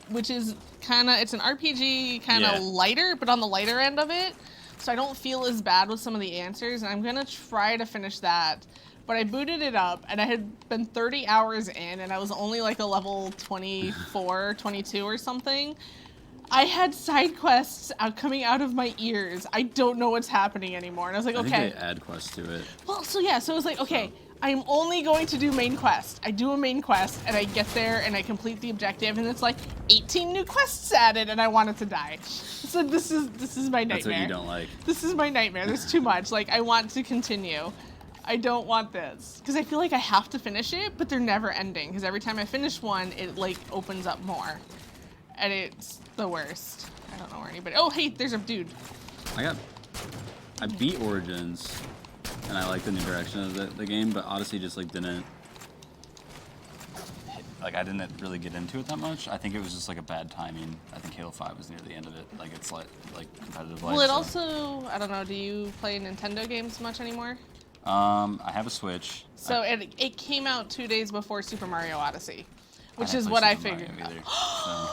which is it's an RPG, kind of Yeah. lighter, but on the lighter end of it. So I don't feel as bad with some of the answers, and I'm gonna try to finish that. But I booted it up, and I had been 30 hours in, and I was only like a level 24, 22 or something. I had side quests coming out of my ears. I don't know what's happening anymore. And I was like, I okay. think they add quests to it. Well, so yeah, so it was like, okay, I'm only going to do main quest. I do a main quest, and I get there, and I complete the objective, and it's like 18 new quests added, and I wanted to die. So this is my nightmare. That's what you don't like. This is my nightmare. There's too much. Like, I want to continue. I don't want this. Because I feel like I have to finish it, but they're never ending. Because every time I finish one, it, like, opens up more. And it's the worst. I don't know where anybody... Oh, hey, there's a dude. I beat Origins, and I like the new direction of the game, but Odyssey just, like, didn't... Like, I didn't really get into it that much. I think it was just, like, a bad timing. I think Halo 5 was near the end of it. Like, it's, like competitive life. Well, it so. also... I don't know, do you play Nintendo games much anymore? I have a Switch. So it came out 2 days before Super Mario Odyssey, which didn't is play what I Super Mario figured. either, so.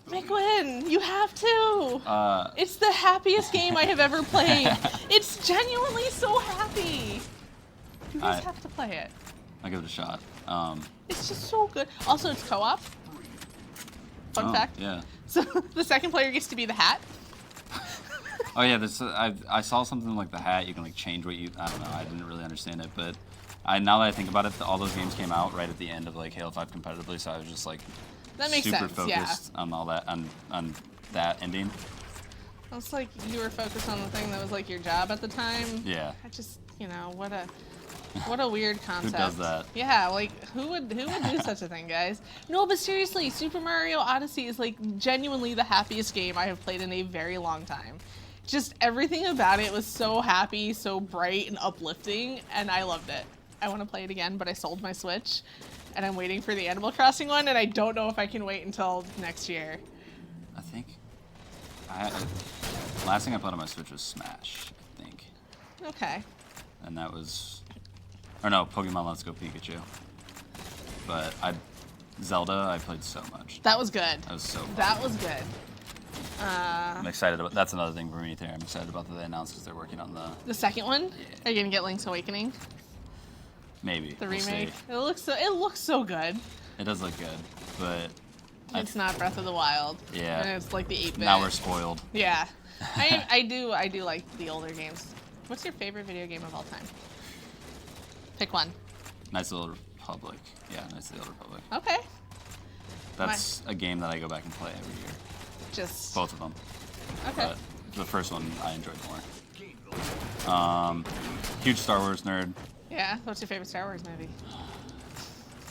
MikWin, you have to. It's the happiest game I have ever played. It's genuinely so happy. You guys have to play it. I'll give it a shot. It's just so good. Also, it's co-op. Fun fact. Yeah. So the second player gets to be the hat. Oh yeah, I saw something like the hat. You can like change what you. I don't know. I didn't really understand it, but now that I think about it, all those games came out right at the end of like Halo 5 competitively, so I was just like That makes super sense. focused Yeah. on all that on that ending. It's like you were focused on the thing that was like your job at the time. Yeah. I just, what a weird concept. does that? Yeah, like who would do such a thing, guys? No, but seriously, Super Mario Odyssey is like genuinely the happiest game I have played in a very long time. Just everything about it was so happy, so bright and uplifting, and I loved it. I want to play it again, but I sold my Switch, and I'm waiting for the Animal Crossing one, and I don't know if I can wait until next year. I think. Last thing I played on my Switch was Smash, I think, Okay. and that was, or no, Pokemon Let's Go Pikachu. But Zelda, I played so much. That was good. That was so fun. That was good. I'm excited about. That's another thing for me too. I'm excited about that they announced because they're working on the The second one? Are you gonna get Link's Awakening? maybe The we'll see. remake? It looks so good. It does look good, but It's not Breath of the Wild. Yeah. And it's like the 8-bit. now we're spoiled. Yeah. I do like the older games. What's your favorite video game of all time? Pick one. Knights of the Old Republic. Yeah, Knights of the Old Republic. Okay. That's a game that I go back and play every year. Just Both of them. okay. But the first one I enjoyed more. Huge Star Wars nerd. Yeah. What's your favorite Star Wars movie?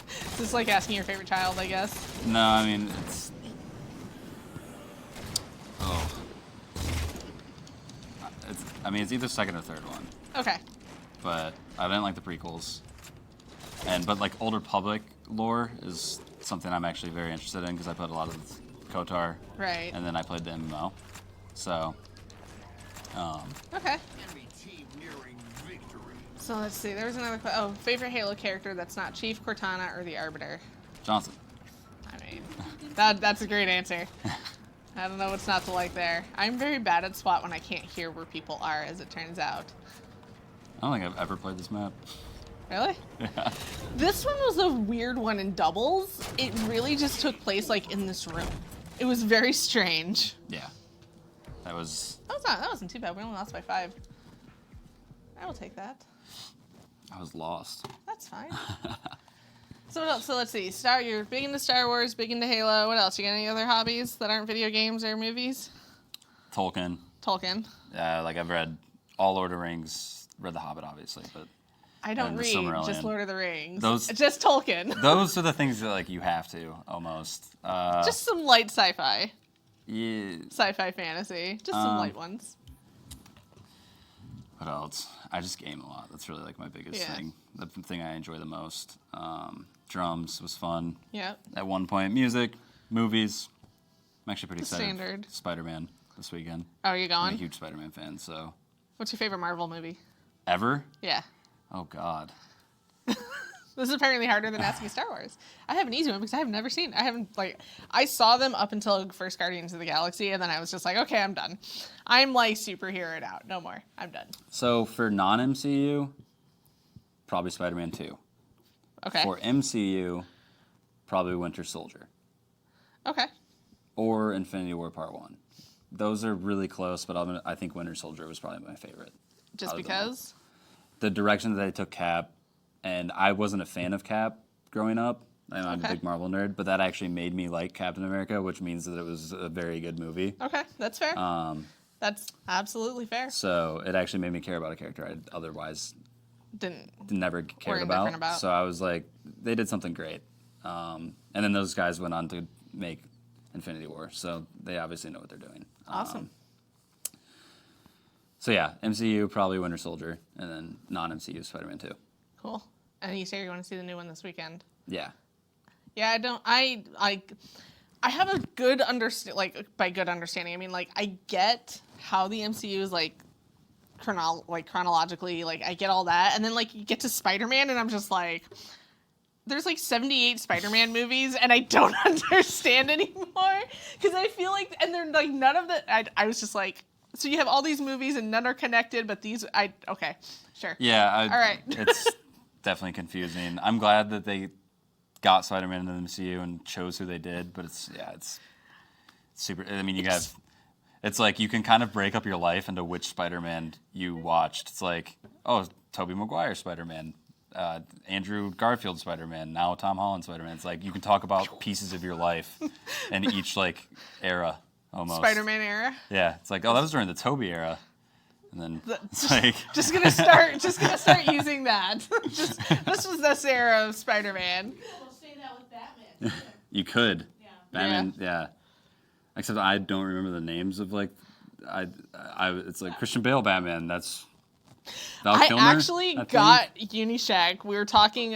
It's just like asking your favorite child, I guess. No, I mean it's. Oh. It's either second or third one, Okay. but I didn't like the prequels. But like older public lore is something I'm actually very interested in because I played a lot of KOTOR, Right. and then I played the MMO. So. Okay. Enemy team nearing victory. So let's see. There was another. Favorite Halo character that's not Chief, Cortana, or the Arbiter. Johnson. I mean, that's a great answer. I don't know what's not to like there. I'm very bad at SWAT when I can't hear where people are, as it turns out. I don't think I've ever played this map. Really? Yeah. This one was a weird one in doubles. It really just took place like in this room. It was very strange. Yeah. That That wasn't too bad. We only lost by 5. I will take that. I was lost. That's fine. So what else? So let's see. You're big into Star Wars, big into Halo. What else? You got any other hobbies that aren't video games or movies? Tolkien. Tolkien. Like I've read all Lord of the Rings, read The Hobbit obviously, but I don't And the read, Silmarillion. just Lord of the Rings. Those- Just Tolkien. those are the things that like you have to almost. Just some light sci-fi. Yeah. Sci-fi fantasy. Just some light ones. What else? I just game a lot. That's really like my biggest Yeah. thing. The thing I enjoy the most. Drums was fun. Yep. At one point, music, movies. I'm actually pretty The excited. standard. Spider-Man this weekend. Oh, are you I'm a going? huge Spider-Man fan. So What's your favorite Marvel movie? ever? Yeah. Oh God. This is apparently harder than asking Star Wars. I have an easy one because I have never seen. I saw them up until first Guardians of the Galaxy, and then I was just like, okay, I'm done. I'm like superheroed out. No more. I'm done. So for non-MCU, probably Spider-Man 2. Okay. For MCU, probably Winter Soldier Okay. or Infinity War Part 1. Those are really close, but I think Winter Soldier was probably my favorite. Just out of them all. because? The direction that they took Cap, and I wasn't a fan of Cap growing up. I'm a Okay. big Marvel nerd, but that actually made me like Captain America, which means that it was a very good movie. Okay, that's fair. That's absolutely fair. So it actually made me care about a character I otherwise Didn't. never cared indifferent about. So I was like, they did something great. And then those guys went on to make Infinity War, so they obviously know what they're doing. Awesome. So yeah, MCU probably Winter Soldier, and then non-MCU Spider-Man 2. Cool. And you say you're going to see the new one this weekend. Yeah. Yeah, I don't. I have a good understand. Like by good understanding, I mean like I get how the MCU is like chronologically. Like I get all that, and then like you get to Spider-Man, and I'm just like, there's like 78 Spider-Man movies, and I don't understand anymore because I feel like, and they're like none of the. I was just like, so you have all these movies and none are connected, but these okay, sure. Yeah. All right. It's definitely confusing. I'm glad that they got Spider-Man into the MCU and chose who they did, but it's super. I mean, it's like you can kind of break up your life into which Spider-Man you watched. It's like, oh, Tobey Maguire Spider-Man, Andrew Garfield Spider-Man, now Tom Holland Spider-Man. It's like you can talk about pieces of your life in each like era almost. Spider-Man era. Yeah, it's like, oh, that was during the Tobey era. And then it's like Just gonna start using that. This was this era of Spider-Man. We'll say that with Batman. too. you could. Yeah. Batman, yeah. Except I don't remember the names of like, it's like Christian Bale Batman. That's Val I Kilmer. actually I think? got Unishack. We were talking.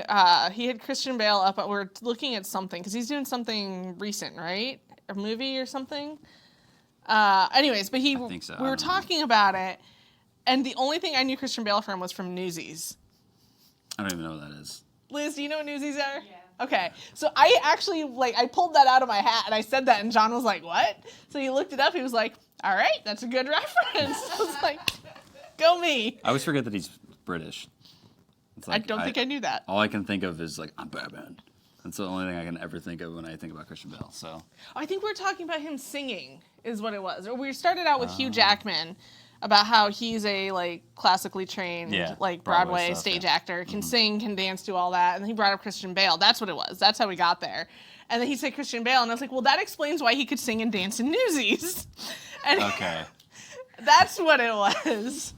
He had Christian Bale up. We were looking at something because he's doing something recent, right? A movie or something. Anyways, but think so. we I were don't know. talking about it, and the only thing I knew Christian Bale from was from Newsies. I don't even know what that is. Liz, do you know what Newsies are? Yeah. Okay, so I actually I pulled that out of my hat and I said that, and John was like, "What?" So he looked it up. He was like, "All right, that's a good reference." I was like, "Go me!" I always forget that he's British. It's I don't think I knew that. All I can think of is like, I'm Batman. That's the only thing I can ever think of when I think about Christian Bale. So I think we were talking about him singing, is what it was. Or we started out with Hugh Jackman about how he's a classically trained Broadway Broadway stuff, stage yeah. actor, can sing, can dance, do all that. And then he brought up Christian Bale. That's what it was. That's how we got there. And then he said Christian Bale, and I was like, well, that explains why he could sing and dance in Newsies. And okay, that's what it was.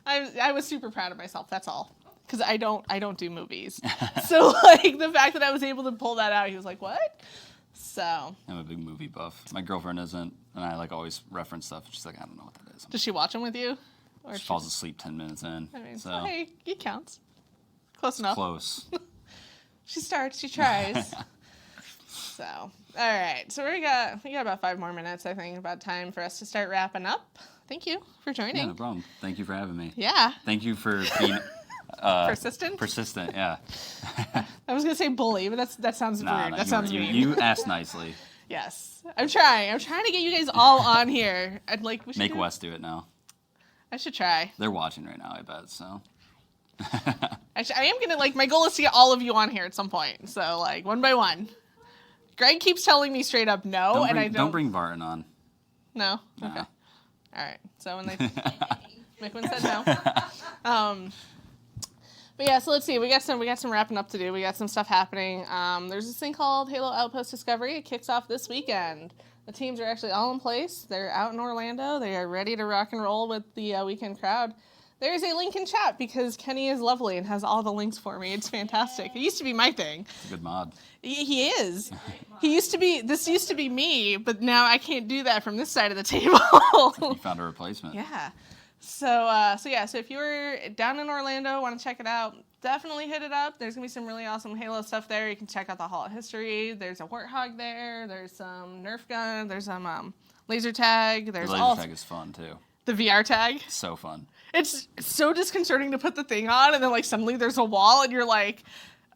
I was super proud of myself. That's all. Because I don't do movies. So like the fact that I was able to pull that out, he was like, "What?" So. I'm a big movie buff. My girlfriend isn't, and I like always reference stuff. She's like, I don't know what that is. Does she watch them with you? Or She falls asleep 10 minutes in. I mean, so hey, it counts. Close enough. close. She starts. She tries. So, all right. So we got about 5 more minutes. I think about time for us to start wrapping up. Thank you for joining. Yeah, no problem. Thank you for having me. Yeah. Thank you for being Persistent. persistent. Yeah. I was gonna say bully, but that sounds Nah, weird. nah, That sounds you, mean. you asked nicely. Yes, I'm trying. I'm trying to get you guys all on here. I'd like. We should Make do- Wes do it now. I should try. They're watching right now, I bet. So. Actually, I am gonna like. My goal is to get all of you on here at some point. So like one by one. Greg keeps telling me straight up no, and I Don't bring Barton on. No. Nah. Okay. All right. So when they MikWin said no. But yeah, so let's see. We got some wrapping up to do. We got some stuff happening. There's this thing called Halo Outpost Discovery. It kicks off this weekend. The teams are actually all in place. They're out in Orlando. They are ready to rock and roll with the weekend crowd. There's a link in chat because Kenny is lovely and has all the links for me. It's fantastic. It used to be my thing. It's a good mod. He is. This used to be me, but now I can't do that from this side of the table. You found a replacement. Yeah. So if you were down in Orlando, want to check it out, definitely hit it up. There's going to be some really awesome Halo stuff there. You can check out the Hall of History. There's a Warthog there. There's some Nerf gun. There's some laser tag. There's The all laser tag is fun too. the VR tag. So fun. It's so disconcerting to put the thing on, and then like suddenly there's a wall, and you're like,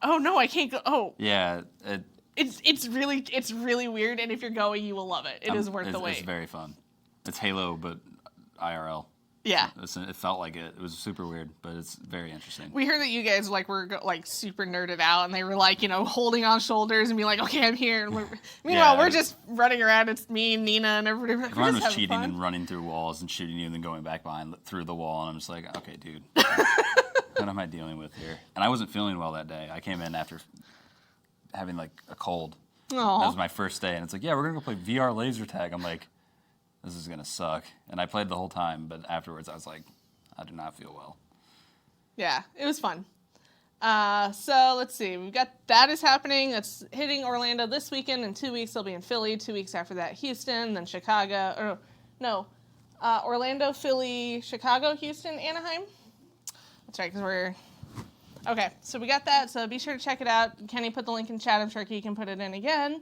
oh no, I can't go. Oh, Yeah. it's really weird, and if you're going, you will love it. It is worth the wait. It's very fun. It's Halo, but IRL. Yeah. It felt like it. It was super weird, but it's very interesting. We heard that you guys were super nerded out, and they were holding on shoulders and being like, "Okay, I'm here." And meanwhile, we're just running around. It's me and Nina and everybody. We're like, Everyone "We're just was having cheating fun." and running through walls and shooting you and then going back through the wall, and I'm just like, okay, dude, what am I dealing with here? And I wasn't feeling well that day. I came in after having like a cold. Aw. That was my first day, and it's like, yeah, we're gonna go play VR laser tag. I'm like, this is gonna suck. And I played the whole time, but afterwards I was like, I do not feel well. Yeah, it was fun. So let's see. We've got that is happening. That's hitting Orlando this weekend. In 2 weeks, they'll be in Philly. 2 weeks after that, Houston, then Chicago. Or no, Orlando, Philly, Chicago, Houston, Anaheim. That's right, because we're okay. So we got that. So be sure to check it out. Kenny put the link in chat. I'm sure he can put it in again.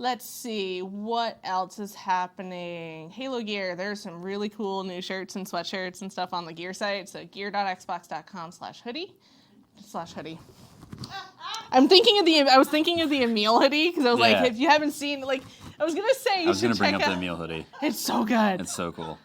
Let's see what else is happening. Halo gear. There's some really cool new shirts and sweatshirts and stuff on the gear site. So gear.xbox.com/hoodie. I was thinking of the Emil hoodie because I was like, Yeah. if you haven't seen, I was gonna say I was you gonna should bring check up the out. Emil hoodie. It's so good. It's so cool.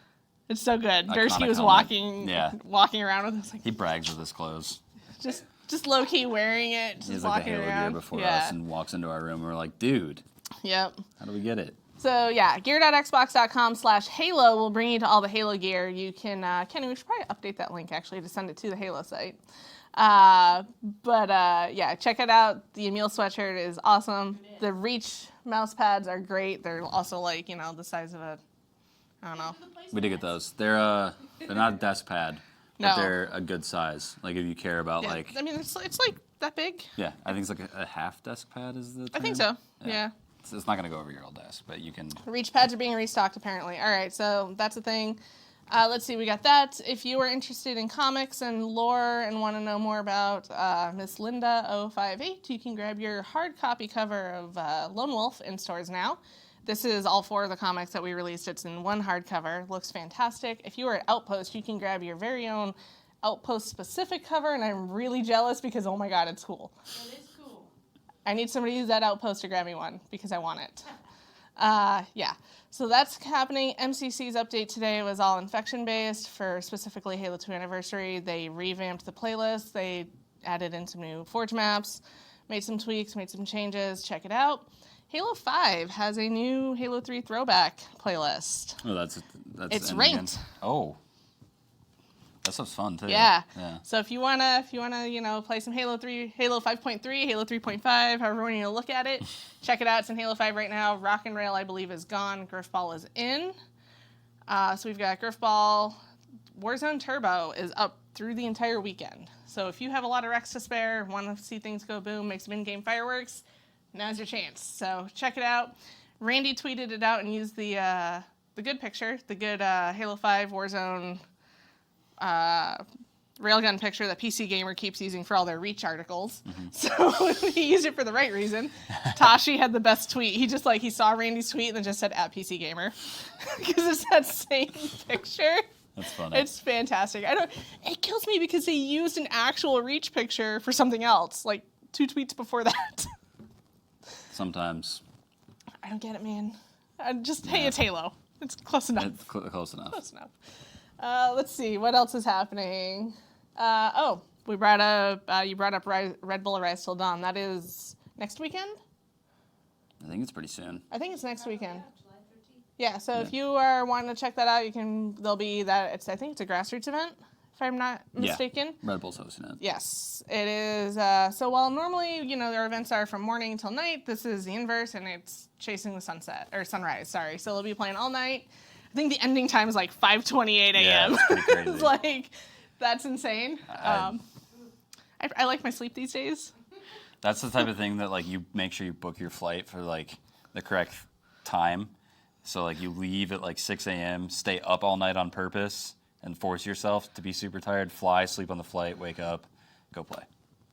It's so good. Iconic Dursky was helmet. walking around with us He brags with his clothes. just low key wearing it, just He has like the walking Halo gear around. before yeah. us and walks into our room. And we're like, dude, Yep. how do we get it? So yeah, gear.xbox.com/Halo will bring you to all the Halo gear. You can, Kenny, we should probably update that link actually to send it to the Halo site. Yeah, check it out. The Emil sweatshirt is awesome. The Reach mouse pads are great. They're also the size of a, I don't know. We did get those. They're not a desk pad, but No. they're a good size. Like if you care about Yeah, like, I mean, it's like that big. yeah, I think it's like a half desk pad is the term. I think so. Yeah. It's not gonna go over your old desk, but you can. The Reach pads are being restocked apparently. All right, so that's a thing. Let's see, we got that. If you are interested in comics and lore and want to know more about Miss Linda 058, you can grab your hard copy cover of Lone Wolf in stores now. This is all 4 of the comics that we released. It's in one hardcover. Looks fantastic. If you are at Outpost, you can grab your very own Outpost specific cover, and I'm really jealous because, oh my god, it's cool. It is cool. I need somebody who's at Outpost to grab me one because I want it. Yeah, so that's happening. MCC's update today was all infection-based for specifically Halo 2 Anniversary. They revamped the playlist. They added in some new Forge maps, made some tweaks, made some changes. Check it out. Halo 5 has a new Halo 3 throwback playlist. Oh, that's It's ending again. ranked. Oh, that stuff's fun too. Yeah. Yeah. So if you wanna play some Halo 3, Halo 5.3, Halo 3.5, however you look at it, check it out. It's in Halo 5 right now. Rock and Rail, I believe, is gone. Griffball is in. So we've got Griffball, Warzone Turbo is up through the entire weekend. So if you have a lot of Rex to spare, want to see things go boom, make some in-game fireworks, now's your chance. So check it out. Randy tweeted it out and used the good picture, the good Halo 5 Warzone railgun picture that PC Gamer keeps using for all their Reach articles. So he used it for the right reason. Tashi had the best tweet. He saw Randy's tweet and then just said @PC Gamer because it's that same picture. That's funny. It's fantastic. It kills me because they used an actual Reach picture for something else, like 2 tweets before that. Sometimes. I don't get it, man. Hey, it's Halo. It's close enough. It's close enough. Close enough. Let's see what else is happening. You brought up Red Bull Rise Till Dawn. That is next weekend. I think it's pretty soon. I think it's next weekend. Yeah. So if you are wanting to check that out, you can. There'll be that. I think it's a grassroots event, if I'm not mistaken. Red Bull's hosting it. Yes, it is. So while normally, their events are from morning till night, this is the inverse, and it's chasing the sunrise. Sorry. So they'll be playing all night. I think the ending time is like 5:28 a.m. Yeah, it's pretty crazy. It's like, that's insane. I like my sleep these days. That's the type of thing that like you make sure you book your flight for like the correct time. So like you leave at like 6 a.m., stay up all night on purpose, and force yourself to be super tired. Fly, sleep on the flight, wake up, go play.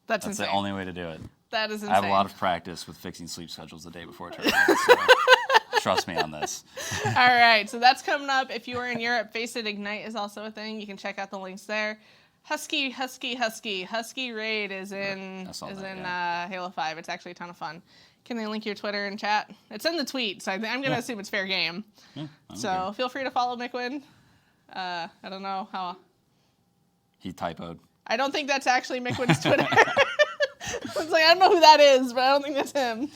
That's That's insane. the only way to do it. That is insane. I have a lot of practice with fixing sleep schedules the day before a tournament. So trust me on this. All right, so that's coming up. If you are in Europe, Face It Ignite is also a thing. You can check out the links there. Husky Raid is in Halo 5. It's actually a ton of fun. Can they link your Twitter and chat? It's in the tweet, so I'm going to assume it's fair game. Yeah, So feel free to follow MikWin. I don't know how. He typoed. I don't think that's actually MikWin's Twitter. It's like, I don't know who that is, but I don't think that's him.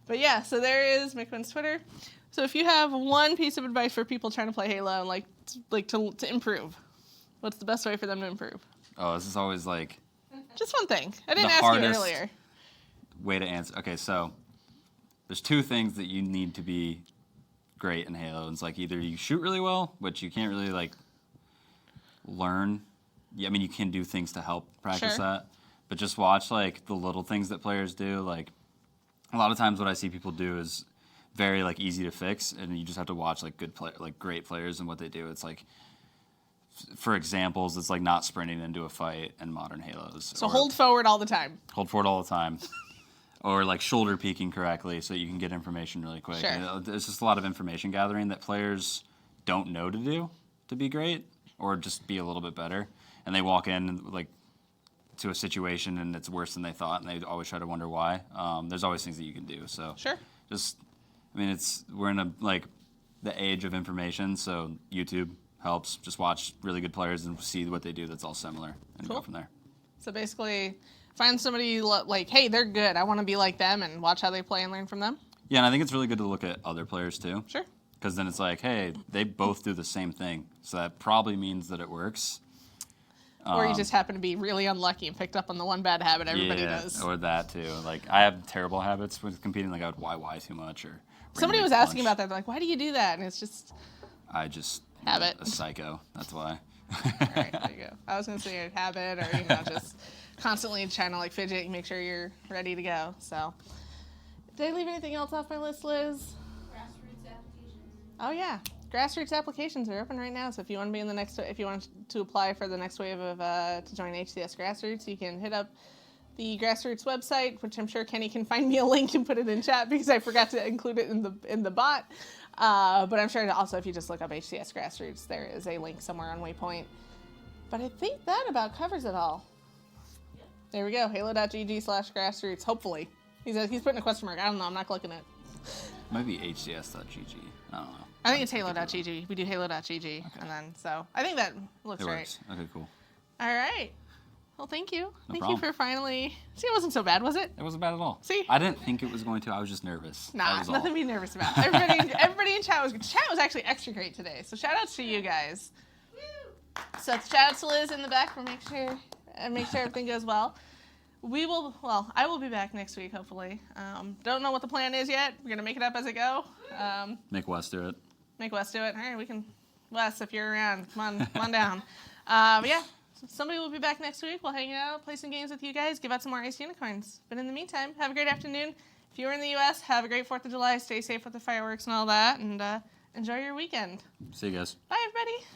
But yeah, so there is MikWin's Twitter. So if you have one piece of advice for people trying to play Halo and to improve, what's the best way for them to improve? Oh, this is always like Just one thing. I didn't The ask hardest- you earlier. way to answer. Okay, so there's 2 things that you need to be great in Halo. It's like either you shoot really well, which you can't really like learn. Yeah, I mean you can do things to help practice Sure. that, but just watch like the little things that players do. Like a lot of times, what I see people do is very like easy to fix, and you just have to watch like great players and what they do. It's like, for examples, it's like not sprinting into a fight in modern Halos. So or hold forward all the time. hold forward all the time. Or like shoulder peeking correctly so you can get information really quick. Sure. You know, there's just a lot of information gathering that players don't know to do to be great or just be a little bit better. And they walk in like to a situation and it's worse than they thought, and they always try to wonder why. There's always things that you can do. So Sure. we're in the age of information, so YouTube helps. Just watch really good players and see what they do that's all similar and Cool. go from there. So basically, find somebody like, hey, they're good. I want to be like them, and watch how they play and learn from them. Yeah, and I think it's really good to look at other players too. Sure. Because then it's like, hey, they both do the same thing. So that probably means that it works. Or you just happen to be really unlucky and picked up on the one bad habit everybody does. Or that too. Like, I have terrible habits with competing. Like, I would Y too much. Or Somebody was asking about that. They're like, why do you do that? And it's just, I just Habit. a psycho. That's why. all right, there you go. I was going to say a habit or, just constantly trying to, fidget and make sure you're ready to go. So, did I leave anything else off my list, Liz? Grassroots applications. Oh, yeah. Grassroots applications are open right now. So, if you want to be in if you want to apply for the next wave of, to join HCS Grassroots, you can hit up the Grassroots website, which I'm sure Kenny can find me a link and put it in chat because I forgot to include it in the bot. But I'm sure also if you just look up HCS Grassroots, there is a link somewhere on Waypoint. But I think that about covers it all. There we go. Halo.gg/grassroots. Hopefully. He's putting a question mark. I don't know. I'm not clicking it. Might be hcs.gg. I don't know. I think it's Halo.gg. We do Halo.gg. And then, so I think that looks It right. works. Okay, cool. All right. Well, thank you. Thank you problem. for finally. See, it wasn't so bad, was it? It wasn't bad at all. See? I didn't think it was going to. I was just nervous. That Nah, was nothing all. to be nervous about. Everybody in chat was good. Chat was actually extra great today. So shout outs to you guys. So shout out to Liz in the back for make sure everything goes well. I will be back next week, hopefully. Don't know what the plan is yet. We're going to make it up as it go. Make West do it. Make Wes do it. All right, we can Wes, if you're around, come on down. But yeah, somebody will be back next week. We'll hang out, play some games with you guys, give out some more ice unicorns. But in the meantime, have a great afternoon. If you're in the U.S., have a great 4th of July. Stay safe with the fireworks and all that, and enjoy your weekend. See you guys. Bye, everybody.